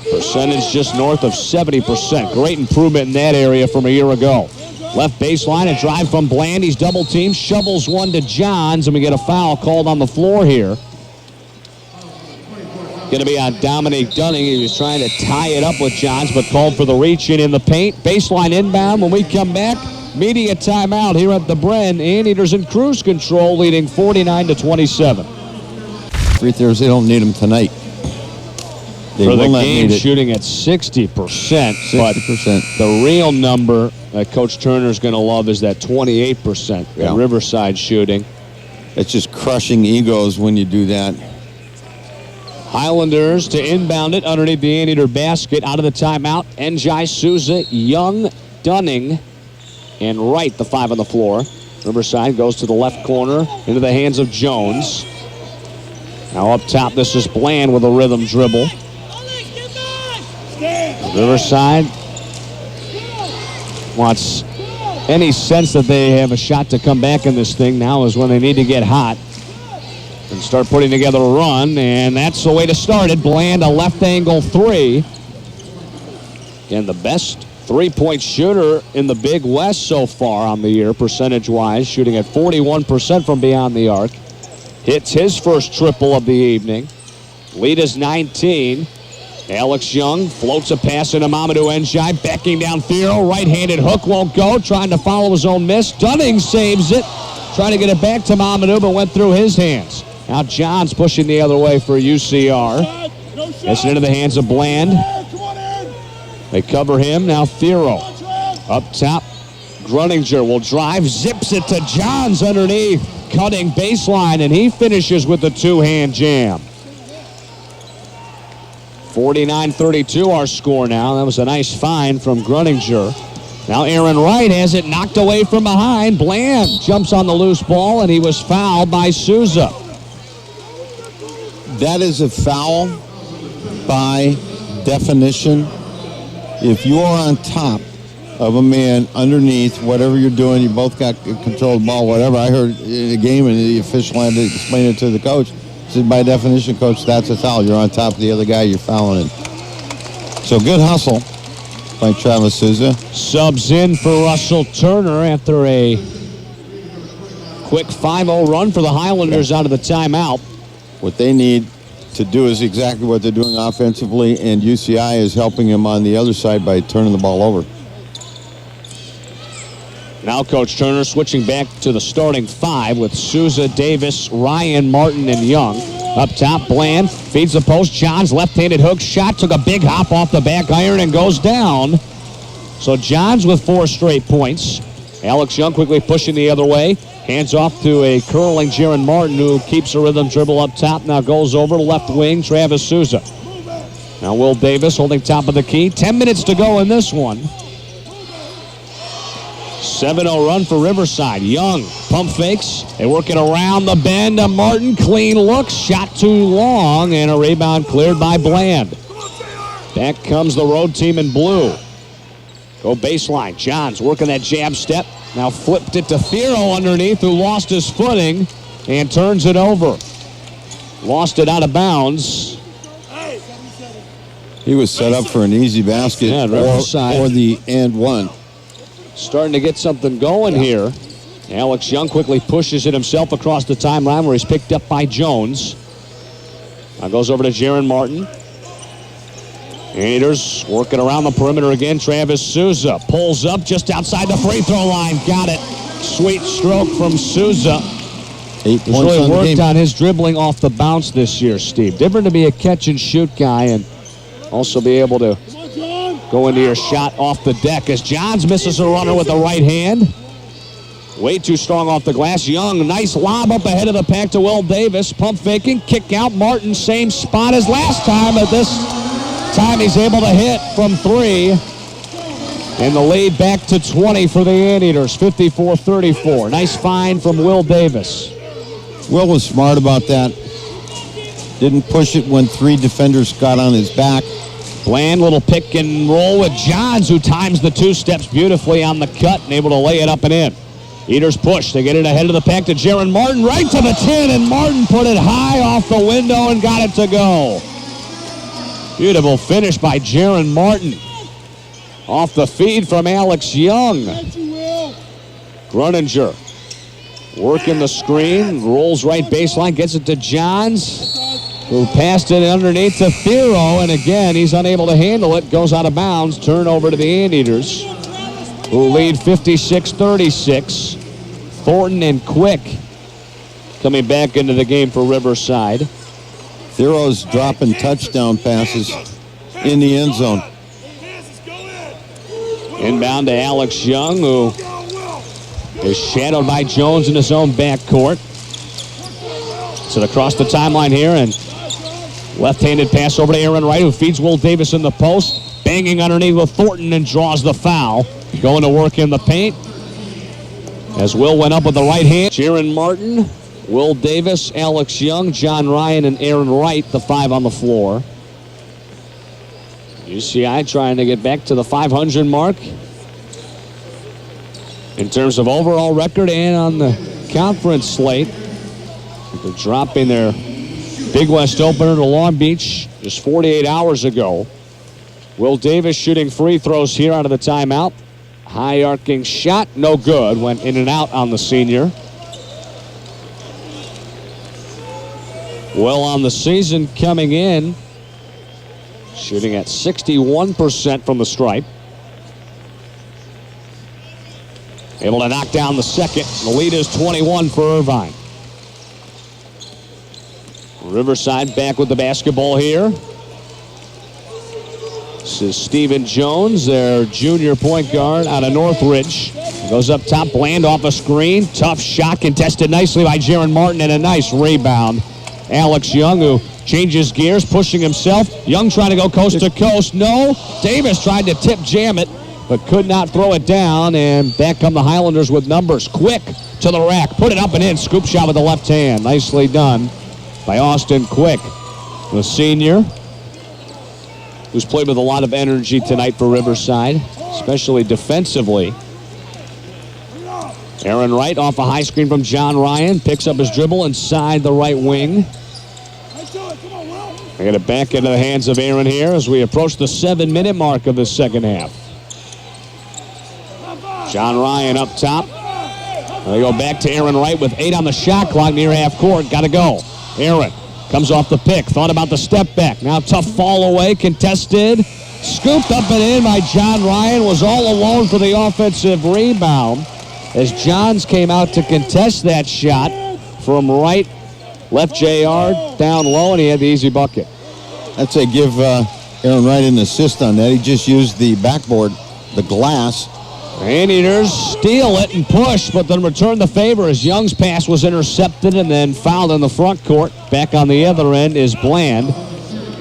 Percentage just north of 70%. Great improvement in that area from a year ago. Left baseline, a drive from Bland. He's double teamed, shovels one to Johns, and we get a foul called on the floor here. Going to be on Dominique Dunning. He was trying to tie it up with Johns, but called for the reach in the paint. Baseline inbound. When we come back, media timeout here at the Bren. Anteaters in cruise control, leading 49-27. Free throws, they don't need them tonight. They for the will not game need it. shooting at 60%, 60%. But the real number that Coach Turner's going to love is that 28% at Riverside shooting. It's just crushing egos when you do that. Highlanders to inbound it underneath the Anteater basket. Out of the timeout, Njai, Souza, Young, Dunning, and Wright, the 5 on the floor. Riverside goes to the left corner into the hands of Jones. Now up top, this is Bland with a rhythm dribble. Riverside wants any sense that they have a shot to come back in this thing. Now is when they need to get hot and start putting together a run, and that's the way to start it. Bland, a left angle 3. And the best three-point shooter in the Big West so far on the year, percentage-wise, shooting at 41% from beyond the arc. Hits his first triple of the evening. Lead is 19. Alex Young floats a pass into Mamadou Njai, backing down Thiero. Right-handed hook won't go, trying to follow his own miss. Dunning saves it, trying to get it back to Mamadou, but went through his hands. Now Johns pushing the other way for UCR. Gets it into the hands of Bland. They cover him. Now Thiero up top. Gruninger will drive, zips it to Johns underneath. Cutting baseline, and he finishes with the two-hand jam. 49-32 our score now. That was a nice find from Gruninger. Now Aaron Wright has it knocked away from behind. Bland jumps on the loose ball, and he was fouled by Souza. That is a foul by definition. If you are on top of a man underneath, whatever you're doing, you both got control of the ball, whatever. I heard in a game, and the official had to explain it to the coach. Said, by definition, coach, that's a foul. You're on top of the other guy, you're fouling him. So good hustle by Travis Souza. Subs in for Russell Turner after a quick 5-0 run for the Highlanders out of the timeout. What they need to do is exactly what they're doing offensively, and UCI is helping him on the other side by turning the ball over. Now Coach Turner switching back to the starting 5 with Souza, Davis, Ryan, Martin, and Young. Up top, Bland feeds the post. Johns left-handed hook shot, took a big hop off the back iron and goes down. So Johns with 4 straight points. Alex Young quickly pushing the other way. Hands off to a curling Jaron Martin, who keeps a rhythm dribble up top. Now goes over left wing, Travis Souza. Now Will Davis holding top of the key. 10 minutes to go in this one. 7-0 run for Riverside. Young pump fakes. They work it around the bend to Martin. Clean look. Shot too long, and a rebound cleared by Bland. Back comes the road team in blue. Go baseline. Johns working that jab step. Now flipped it to Thiero underneath, who lost his footing and turns it over. Lost it out of bounds. He was set up for an easy basket, Yeah, or the and one. Starting to get something going here. Alex Young quickly pushes it himself across the timeline, where he's picked up by Jones. Now goes over to Jaron Martin. Anteaters working around the perimeter again. Travis Souza pulls up just outside the free throw line. Got it. Sweet stroke from Souza. 8 He's points really on the worked game. on his dribbling off the bounce this year, Steve. Different to be a catch and shoot guy and also be able to go into your shot off the deck as Johns misses a runner with the right hand. Way too strong off the glass. Young, nice lob up ahead of the pack to Will Davis. Pump faking, kick out. Martin, same spot as last time, but this time he's able to hit from 3. And the lead back to 20 for the Anteaters, 54-34. Nice find from Will Davis. Will was smart about that. Didn't push it when 3 defenders got on his back. Bland, little pick and roll with Johns, who times the 2 steps beautifully on the cut and able to lay it up and in. Eaters push. They get it ahead of the pack to Jaron Martin, right to the tin, and Martin put it high off the window and got it to go. Beautiful finish by Jaron Martin. Off the feed from Alex Young. Gruninger working the screen, rolls right baseline, gets it to Johns, who passed it underneath to Thiero, and again, he's unable to handle it. Goes out of bounds. Turnover to the Anteaters, who lead 56-36. Thornton and Quick coming back into the game for Riverside. Thiero's dropping touchdown passes in the end zone. Inbound to Alex Young, who is shadowed by Jones in his own backcourt. So across the timeline here, and left-handed pass over to Aaron Wright, who feeds Will Davis in the post. Banging underneath with Thornton and draws the foul. Going to work in the paint. As Will went up with the right hand. Jaron Martin, Will Davis, Alex Young, John Ryan, and Aaron Wright, the 5 on the floor. UCI trying to get back to the 500 mark in terms of overall record and on the conference slate. They're dropping their Big West opener to Long Beach just 48 hours ago. Will Davis shooting free throws here out of the timeout. High arcing shot, no good. Went in and out on the senior. Will on the season coming in, shooting at 61% from the stripe. Able to knock down the second. The lead is 21 for Irvine. Riverside back with the basketball here. This is Stephen Jones, their junior point guard out of Northridge. Goes up top, Bland off a screen. Tough shot contested nicely by Jaron Martin, and a nice rebound. Alex Young, who changes gears, pushing himself. Young trying to go coast to coast. No. Davis tried to tip jam it, but could not throw it down. And back come the Highlanders with numbers. Quick to the rack. Put it up and in. Scoop shot with the left hand. Nicely done by Austin Quick, the senior, who's played with a lot of energy tonight for Riverside, especially defensively. Aaron Wright off a high screen from John Ryan. Picks up his dribble inside the right wing. They get it back into the hands of Aaron here as we approach the 7-minute mark of the second half. John Ryan up top. They go back to Aaron Wright with 8 on the shot clock near half court. Got to go. Aaron comes off the pick. Thought about the step back. Now tough fall away. Contested. Scooped up and in by John Ryan. Was all alone for the offensive rebound as Johns came out to contest that shot from right. Left JR down low, and he had the easy bucket. I'd say give Aaron Wright an assist on that. He just used the backboard, the glass. Anteaters steal it and push, but then return the favor as Young's pass was intercepted and then fouled in the front court. Back on the other end is Bland.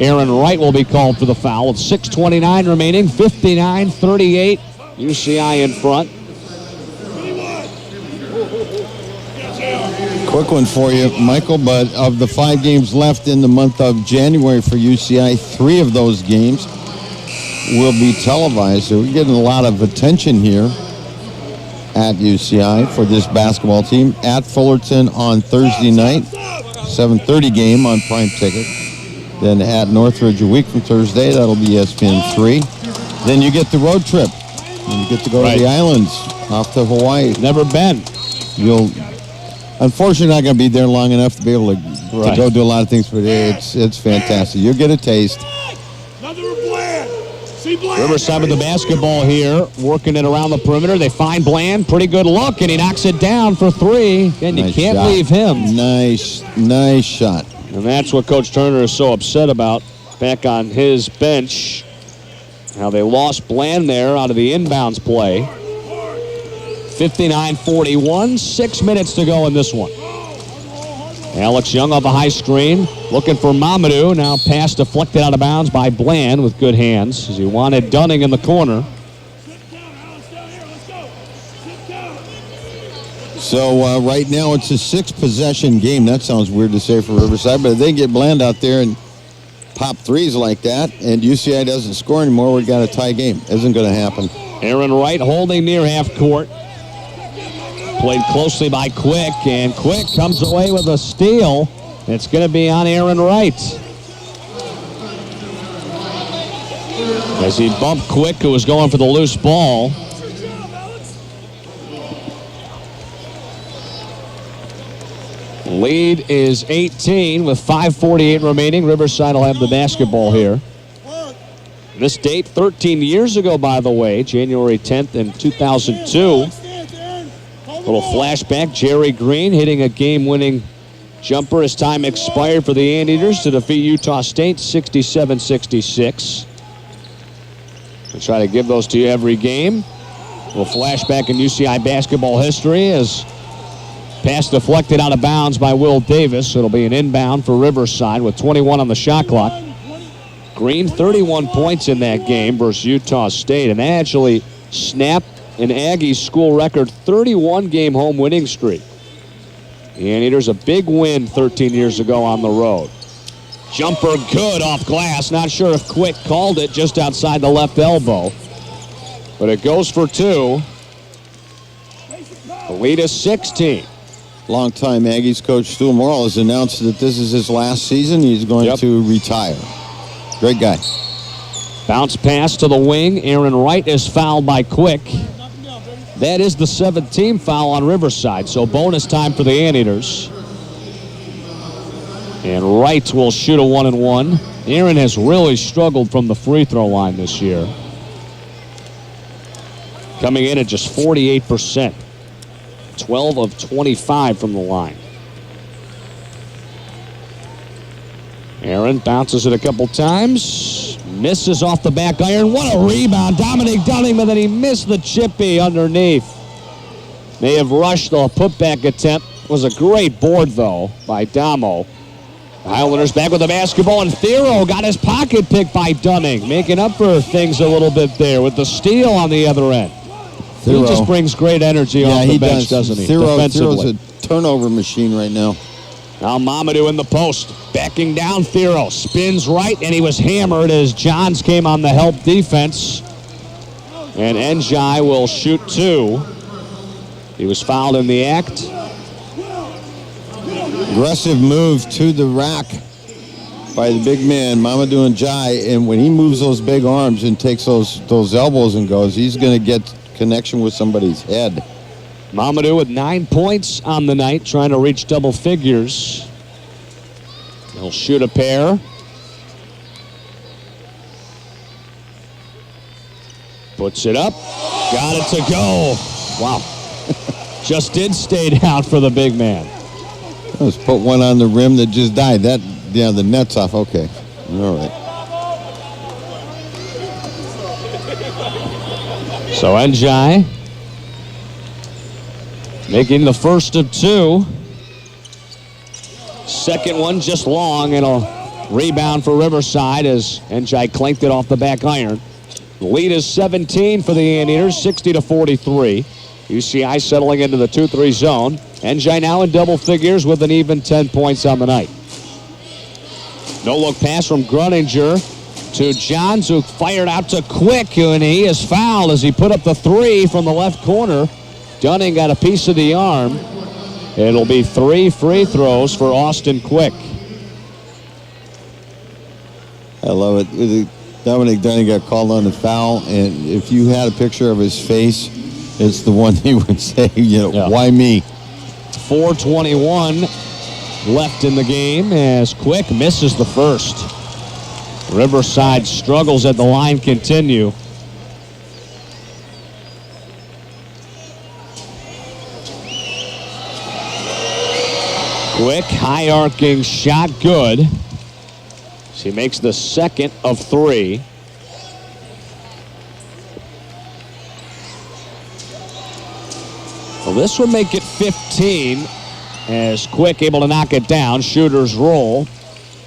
Aaron Wright will be called for the foul with 6:29 remaining, 59-38. UCI in front. Quick one for you, Michael, but of the 5 games left in the month of January for UCI, 3 of those games will be televised. So we're getting a lot of attention here at UCI for this basketball team. At Fullerton on Thursday night, 7:30 game on Prime Ticket. Then at Northridge a week from Thursday, that'll be ESPN 3. Then you get the road trip. And you get to go to the islands off to Hawaii. Never been. You'll unfortunately not going to be there long enough to be able to go do a lot of things, but it's fantastic. You'll get a taste. Riverside with the basketball here, working it around the perimeter. They find Bland, pretty good look, and he knocks it down for 3. And you can't leave him. Nice shot. And that's what Coach Turner is so upset about back on his bench. How they lost Bland there out of the inbounds play. 59-41, 6 minutes to go in this one. Alex Young off a high screen, looking for Mamadou. Now pass deflected out of bounds by Bland with good hands as he wanted Dunning in the corner. So right now it's a 6-possession game. That sounds weird to say for Riverside, but if they get Bland out there and pop threes like that and UCI doesn't score anymore, we've got a tie game. Isn't going to happen. Aaron Wright holding near half court. Played closely by Quick, and Quick comes away with a steal. It's going to be on Aaron Wright. As he bumped Quick, who was going for the loose ball. Lead is 18 with 5:48 remaining. Riverside will have the basketball here. This date, 13 years ago, by the way, January 10th in 2002. Little flashback, Jerry Green hitting a game-winning jumper as time expired for the Anteaters to defeat Utah State 67-66. We'll try to give those to you every game. We'll flashback in UCI basketball history as pass deflected out of bounds by Will Davis. It'll be an inbound for Riverside with 21 on the shot clock. Green, 31 points in that game versus Utah State, and they actually snapped an Aggies school record 31-game home winning streak. The Anteaters a big win 13 years ago on the road. Jumper good off glass. Not sure if Quick called it just outside the left elbow. But it goes for two. The lead is 16. Longtime Aggies coach Stu Morrill has announced that this is his last season. He's going to retire. Great guy. Bounce pass to the wing. Aaron Wright is fouled by Quick. That is the 7th team foul on Riverside, so bonus time for the Anteaters. And Wright will shoot a 1-and-1. Aaron has really struggled from the free throw line this year. Coming in at just 48%. 12 of 25 from the line. Aaron bounces it a couple times. Misses off the back iron. What a rebound. Dominic Dunning, but then he missed the chippy underneath. May have rushed the putback attempt. Was a great board, though, by Damo. The Highlanders back with the basketball, and Thiero got his pocket picked by Dunning, making up for things a little bit there with the steal on the other end. Thiero. He just brings great energy off the bench, doesn't he? Thero's a turnover machine right now. Now Mamadou in the post, backing down Thiero, spins right, and he was hammered as Johns came on the help defense. And Njai will shoot two. He was fouled in the act. Aggressive move to the rack by the big man, Mamadou Njai, and when he moves those big arms and takes those elbows and goes, he's going to get connection with somebody's head. Mamadou with 9 points on the night, trying to reach double figures. He'll shoot a pair. Puts it up. Got it to go. Wow. Just did stay down for the big man. Let's put one on the rim that just died. The net's off. Okay. All right. So Njai making the first of two. Second one just long, and a rebound for Riverside as Njai clanked it off the back iron. The lead is 17 for the Anteaters, 60-43. UCI settling into the 2-3 zone. Njai now in double figures with an even 10 points on the night. No-look pass from Gruninger to Johns, who fired out to Quick, and he is fouled as he put up the three from the left corner. Dunning got a piece of the arm. It'll be 3 free throws for Austin Quick. I love it. Dominic Dunning got called on the foul, and if you had a picture of his face, it's the one he would say, why me? 4:21 left in the game as Quick misses the first. Riverside struggles at the line continue. Quick, high arcing shot, good. She makes the second of 3. Well, this would make it 15 as Quick able to knock it down. Shooters roll.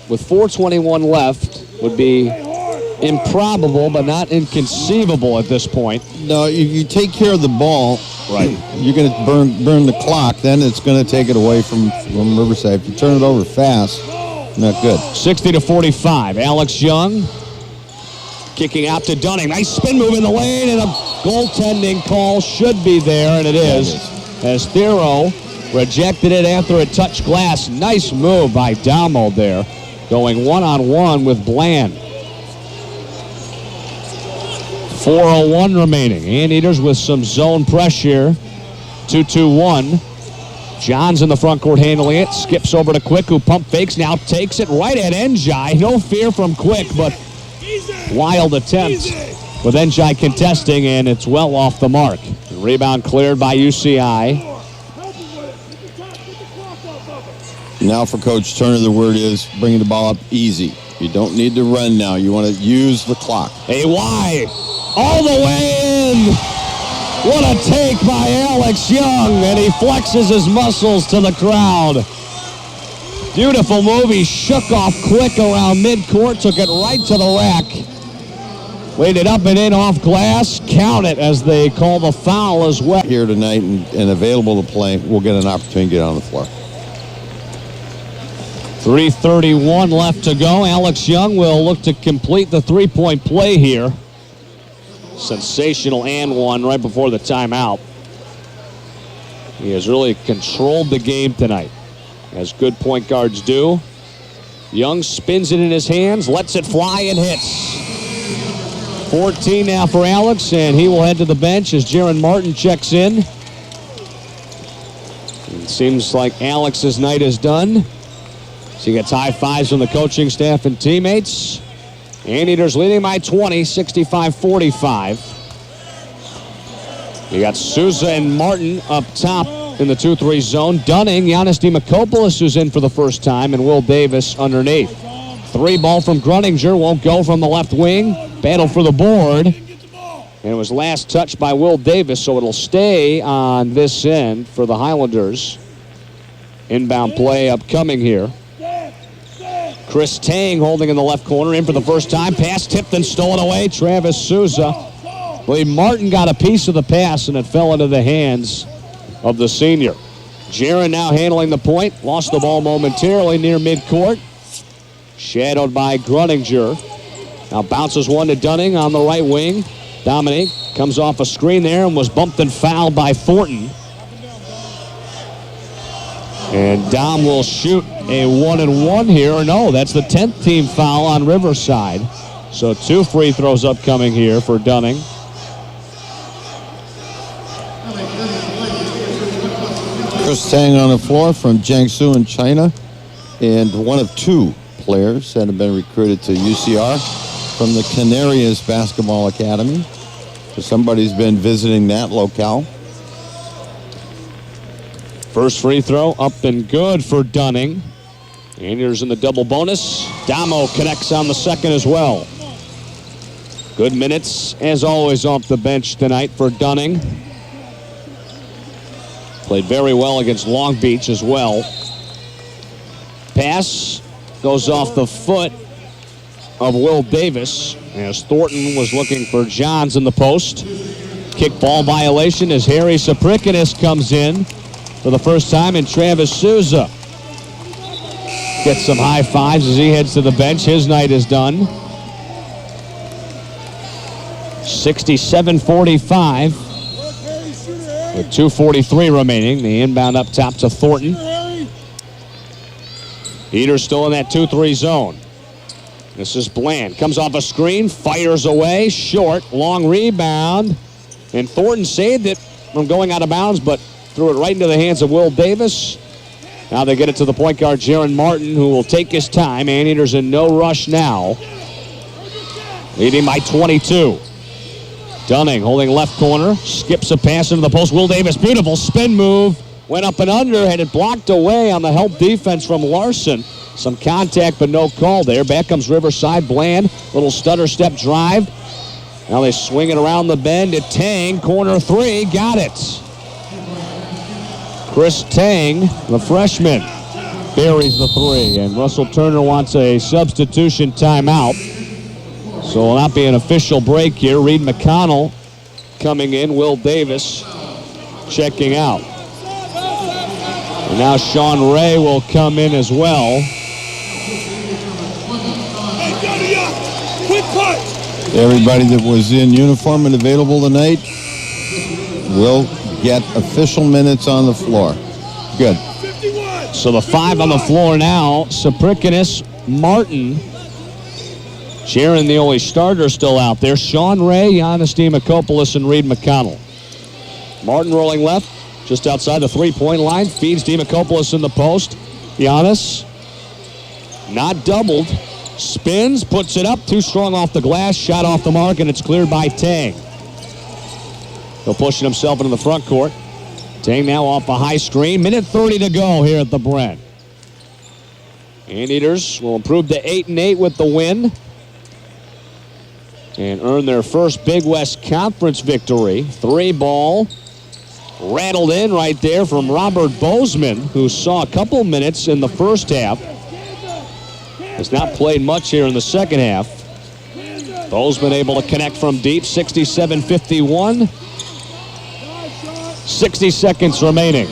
With 4:21 left, would be improbable but not inconceivable at this point. No, if you take care of the ball, right, you're going to burn the clock. Then it's going to take it away from Riverside. If you turn it over fast, not good. 60-45. Alex Young kicking out to Dunning. Nice spin move in the lane, and a goaltending call should be there, and it is. As Thiero rejected it after it touched glass. Nice move by Damo there, going one-on-one with Bland. 4:01 remaining. Anteaters with some zone pressure. 2-2-1. Johns in the front court handling it. Skips over to Quick, who pump fakes. Now takes it right at Njai. No fear from Quick, but wild attempt with Njai contesting, and it's well off the mark. Rebound cleared by UCI. Now for Coach Turner, the word is bringing the ball up easy. You don't need to run now. You want to use the clock. AY all the way in. What a take by Alex Young, and he flexes his muscles to the crowd. Beautiful move. He shook off Quick around midcourt, took it right to the rack. Laid it up and in off glass. Count it as they call the foul as well. Here tonight and available to play, we'll get an opportunity to get on the floor. 3:31 left to go. Alex Young will look to complete the three-point play here. Sensational and one right before the timeout. He has really controlled the game tonight, as good point guards do. Young spins it in his hands, lets it fly, and hits. 14 now for Alex, and he will head to the bench as Jaron Martin checks in. It seems like Alex's night is done. So he gets high fives from the coaching staff and teammates. Anteaters leading by 20, 65-45. You got Souza and Martin up top in the 2-3 zone. Dunning, Giannis Demokopoulos, who's in for the first time, and Will Davis underneath. 3 ball from Gruninger, won't go from the left wing. Battle for the board. And it was last touched by Will Davis, so it'll stay on this end for the Highlanders. Inbound play upcoming here. Chris Tang holding in the left corner, in for the first time. Pass tipped and stolen away. Travis Souza. Well, Martin got a piece of the pass, and it fell into the hands of the senior. Jaron now handling the point. Lost the ball momentarily near midcourt. Shadowed by Gruninger. Now bounces one to Dunning on the right wing. Dominic comes off a screen there and was bumped and fouled by Thornton. And Dom will shoot a 1-and-1 here. No, that's the 10th team foul on Riverside. So 2 free throws upcoming here for Dunning. Chris Tang on the floor from Jiangsu in China, and one of 2 players that have been recruited to UCR from the Canarias Basketball Academy. So somebody's been visiting that locale. First free throw up and good for Dunning. Anteaters in the double bonus. Damo connects on the second as well. Good minutes, as always, off the bench tonight for Dunning. Played very well against Long Beach as well. Pass goes off the foot of Will Davis as Thornton was looking for Johns in the post. Kick ball violation as Harry Saprikanis comes in for the first time, and Travis Souza gets some high fives as he heads to the bench. His night is done. 67-45 with 2:43 remaining. The inbound up top to Thornton. Eater's still in that 2-3 zone. This is Bland. Comes off a screen, fires away, short, long rebound. And Thornton saved it from going out of bounds, but threw it right into the hands of Will Davis. Now they get it to the point guard, Jaron Martin, who will take his time. Anteaters in no rush now. Leading by 22. Dunning holding left corner. Skips a pass into the post. Will Davis, beautiful spin move. Went up and under, had it blocked away on the help defense from Larson. Some contact, but no call there. Back comes Riverside. Bland, little stutter step drive. Now they swing it around the bend at Tang. Corner 3, got it. Chris Tang, the freshman, buries the 3. And Russell Turner wants a substitution timeout. So it will not be an official break here. Reed McConnell coming in. Will Davis checking out. And now Sean Ray will come in as well. Everybody that was in uniform and available tonight will get official minutes on the floor. Good. So the 5 on the floor now. Saprikanis, Martin. Jaron, the only starter, still out there. Sean Ray, Giannis Demokopoulos, and Reed McConnell. Martin rolling left, just outside the three-point line. Feeds Demokopoulos in the post. Giannis, not doubled. Spins, puts it up. Too strong off the glass. Shot off the mark, and it's cleared by Tang. He'll push it himself into the front court. Tang now off a high screen. Minute 30 to go here at the Brent. Anteaters will improve to 8-8 with the win and earn their first Big West Conference victory. 3 ball rattled in right there from Robert Bozeman, who saw a couple minutes in the first half. Has not played much here in the second half. Bozeman able to connect from deep, 67-51. 60 seconds remaining.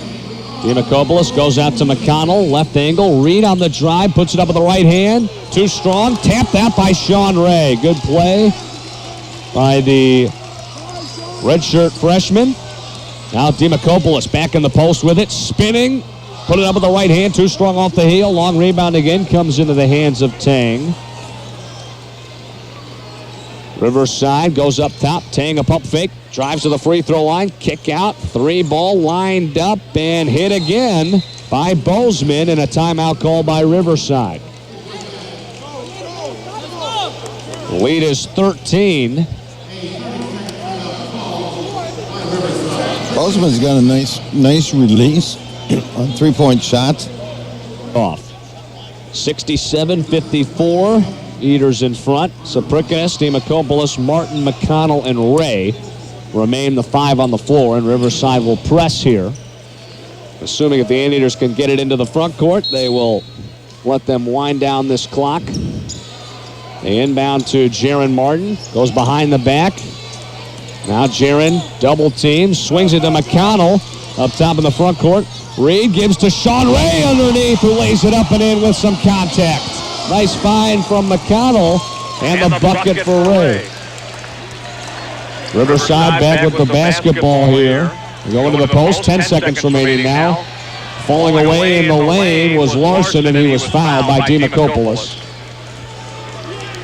Demakopoulos goes out to McConnell, left angle, Reed on the drive, puts it up with the right hand. Too strong, tapped that by Sean Ray. Good play by the redshirt freshman. Now Demakopoulos back in the post with it, spinning, put it up with the right hand, too strong off the heel. Long rebound again, comes into the hands of Tang. Riverside goes up top, Tang a pump fake, drives to the free throw line, kick out, 3-ball lined up and hit again by Bozeman, and a timeout call by Riverside. Lead is 13. Bozeman's got a nice release on three-point shots. Off. 67-54. Eaters in front. Saprickas, Demakopoulos, Martin, McConnell, and Ray remain the 5 on the floor, and Riverside will press here. Assuming if the Anteaters can get it into the front court, they will let them wind down this clock. They inbound to Jaron Martin. Goes behind the back. Now Jaron, double team, swings it to McConnell. Up top in the front court. Reed gives to Sean Ray underneath, who lays it up and in with some contact. Nice find from McConnell, and the bucket for Ray. Riverside back with the basketball here. We go into the post, 10 seconds remaining now. Falling away in the lane was Larson, and he was fouled by Demakopoulos.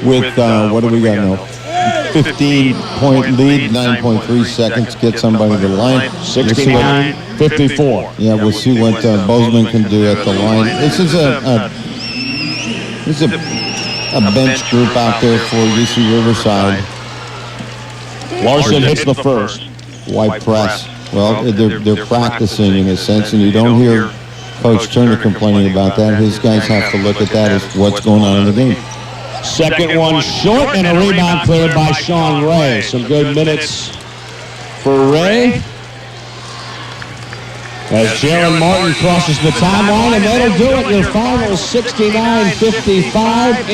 With, what do we got now? 15-point lead, 9.3 seconds, get somebody to the line. 69-54. Yeah, we'll see what Bozeman can do at the line. This is a bench group out there for UC Riverside. Larson hits the first. White press. Well, they're practicing in a sense, and you don't hear Coach Turner complaining about that. His guys have to look at that as what's going on in the game. Second one short, and a rebound cleared by Sean Ray. Some good minutes for Ray. As Jaron Martin crosses the timeline, and that'll do it. Your final 69-55.